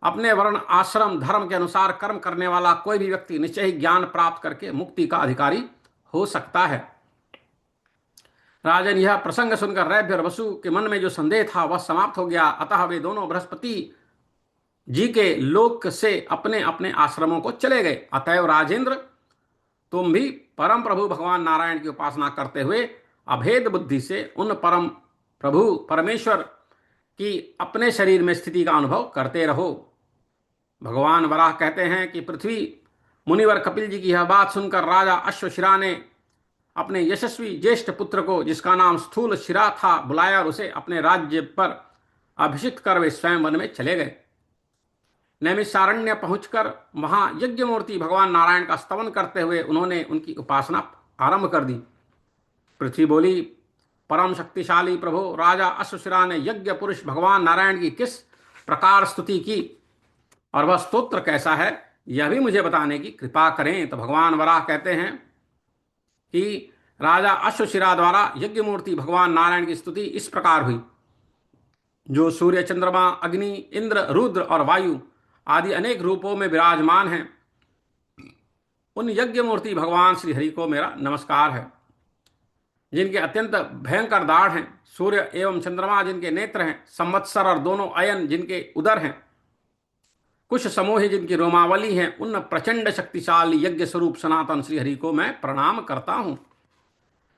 अपने वर्ण आश्रम धर्म के अनुसार कर्म करने वाला कोई भी व्यक्ति निश्चय ही ज्ञान प्राप्त करके मुक्ति का अधिकारी हो सकता है। राजन, यह प्रसंग सुनकर रैभ्य और वसु के मन में जो संदेह था वह समाप्त हो गया। अतः वे दोनों बृहस्पति जी के लोक से अपने अपने आश्रमों को चले गए। अतएव राजेंद्र, तुम भी परम प्रभु भगवान नारायण की उपासना करते हुए अभेद बुद्धि से उन परम प्रभु परमेश्वर की अपने शरीर में स्थिति का अनुभव करते रहो। भगवान वराह कहते हैं कि पृथ्वी मुनिवर कपिल जी की यह बात सुनकर राजा अश्वशिरा ने अपने यशस्वी ज्येष्ठ पुत्र को, जिसका नाम स्थूल शिरा था, बुलाया और उसे अपने राज्य पर अभिषिक्त कर वे स्वयं वन में चले गए। नैमिषारण्य पहुंचकर वहां यज्ञ मूर्ति भगवान नारायण का स्तवन करते हुए उन्होंने उनकी उपासना आरंभ कर दी। पृथ्वी बोली, परम शक्तिशाली प्रभु राजा अश्वशिरा ने यज्ञ पुरुष भगवान नारायण की किस प्रकार स्तुति की और वह स्तोत्र कैसा है, यह भी मुझे बताने की कृपा करें। तो भगवान वराह कहते हैं कि राजा अश्वशिरा द्वारा यज्ञ मूर्ति भगवान नारायण की स्तुति इस प्रकार हुई। जो सूर्य, चंद्रमा, अग्नि, इंद्र, रुद्र और वायु आदि अनेक रूपों में विराजमान हैं, उन यज्ञ मूर्ति भगवान श्री हरि को मेरा नमस्कार है। जिनके अत्यंत भयंकर दाढ़ हैं, सूर्य एवं चंद्रमा जिनके नेत्र हैं, संवत्सर और दोनों अयन जिनके उदर हैं, कुछ समूह जिनकी रोमावली हैं, उन प्रचंड शक्तिशाली यज्ञ स्वरूप सनातन श्री हरि को मैं प्रणाम करता हूं।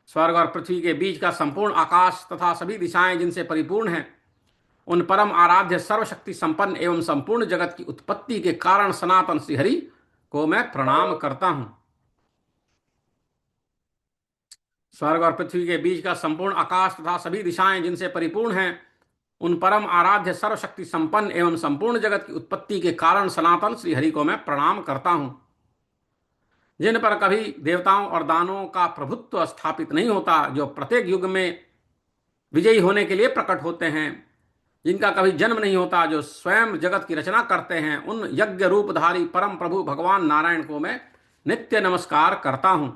स्वर्ग और पृथ्वी के बीच का संपूर्ण आकाश तथा सभी दिशाएं जिनसे परिपूर्ण हैं, उन परम आराध्य सर्वशक्ति संपन्न एवं संपूर्ण जगत की उत्पत्ति के कारण सनातन श्री हरि को मैं प्रणाम करता हूं। स्वर्ग और पृथ्वी के बीच का संपूर्ण आकाश तथा सभी दिशाएं जिनसे परिपूर्ण हैं, उन परम आराध्य सर्वशक्ति संपन्न एवं संपूर्ण जगत की उत्पत्ति के कारण सनातन श्री हरि को मैं प्रणाम करता हूं। जिन पर कभी देवताओं और दानवों का प्रभुत्व स्थापित नहीं होता, जो प्रत्येक युग में विजयी होने के लिए प्रकट होते हैं, जिनका कभी जन्म नहीं होता, जो स्वयं जगत की रचना करते हैं, उन यज्ञ रूपधारी परम प्रभु भगवान नारायण को मैं नित्य नमस्कार करता हूं।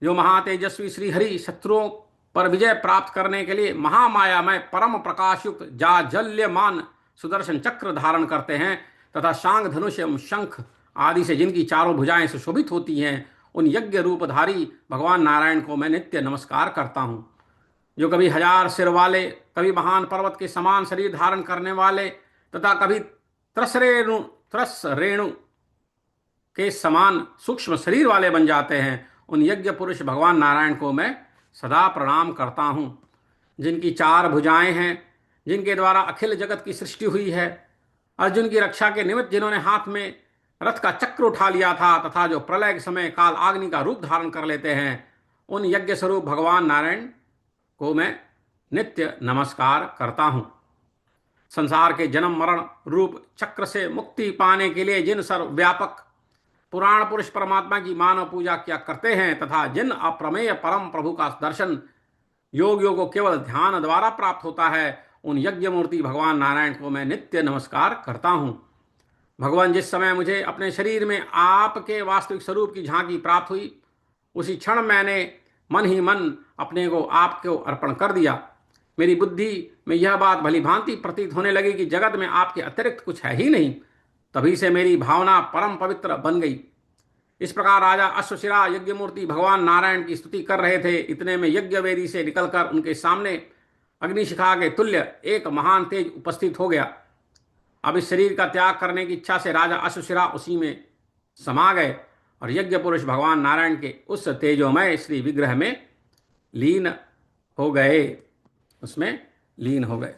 जो महातेजस्वी श्री हरि शत्रुओं पर विजय प्राप्त करने के लिए महामाया में परम प्रकाशयुक्त जाजल्यमान सुदर्शन चक्र धारण करते हैं तथा शांग, धनुष एवं शंख आदि से जिनकी चारों भुजाएं सुशोभित होती हैं, उन यज्ञ रूपधारी भगवान नारायण को मैं नित्य नमस्कार करता हूं। जो कभी 1000 सिर वाले, कभी महान पर्वत के समान शरीर धारण करने वाले तथा कभी त्रस रेणु के समान सूक्ष्म शरीर वाले बन जाते हैं, उन यज्ञ पुरुष भगवान नारायण को मैं सदा प्रणाम करता हूँ। जिनकी 4 भुजाएं हैं, जिनके द्वारा अखिल जगत की सृष्टि हुई है, अर्जुन की रक्षा के निमित्त जिन्होंने हाथ में रथ का चक्र उठा लिया था तथा जो प्रलय के समय काल आग्नि का रूप धारण कर लेते हैं, उन यज्ञ स्वरूप भगवान नारायण को मैं नित्य नमस्कार करता हूँ। संसार के जन्म मरण रूप चक्र से मुक्ति पाने के लिए जिन सर्वव्यापक पुराण पुरुष परमात्मा की मानव पूजा किया करते हैं तथा जिन अप्रमेय परम प्रभु का दर्शन योगियों को केवल ध्यान द्वारा प्राप्त होता है, उन यज्ञ मूर्ति भगवान नारायण को मैं नित्य नमस्कार करता हूँ। भगवान, जिस समय मुझे अपने शरीर में आपके वास्तविक स्वरूप की झांकी प्राप्त हुई, उसी क्षण मैंने मन ही मन अपने को आपको अर्पण कर दिया। मेरी बुद्धि में यह बात भली भांति प्रतीत होने लगी कि जगत में आपके अतिरिक्त कुछ है ही नहीं। तभी से मेरी भावना परम पवित्र बन गई। इस प्रकार राजा अश्वशिरा यज्ञ मूर्ति भगवान नारायण की स्तुति कर रहे थे। इतने में यज्ञ वेदी से निकलकर उनके सामने अग्निशिखा के तुल्य एक महान तेज उपस्थित हो गया। अब इस शरीर का त्याग करने की इच्छा से राजा अश्वशिरा उसी में समा गए और यज्ञ पुरुष भगवान नारायण के उस तेजोमय श्री विग्रह में लीन हो गए, उसमें लीन हो गए।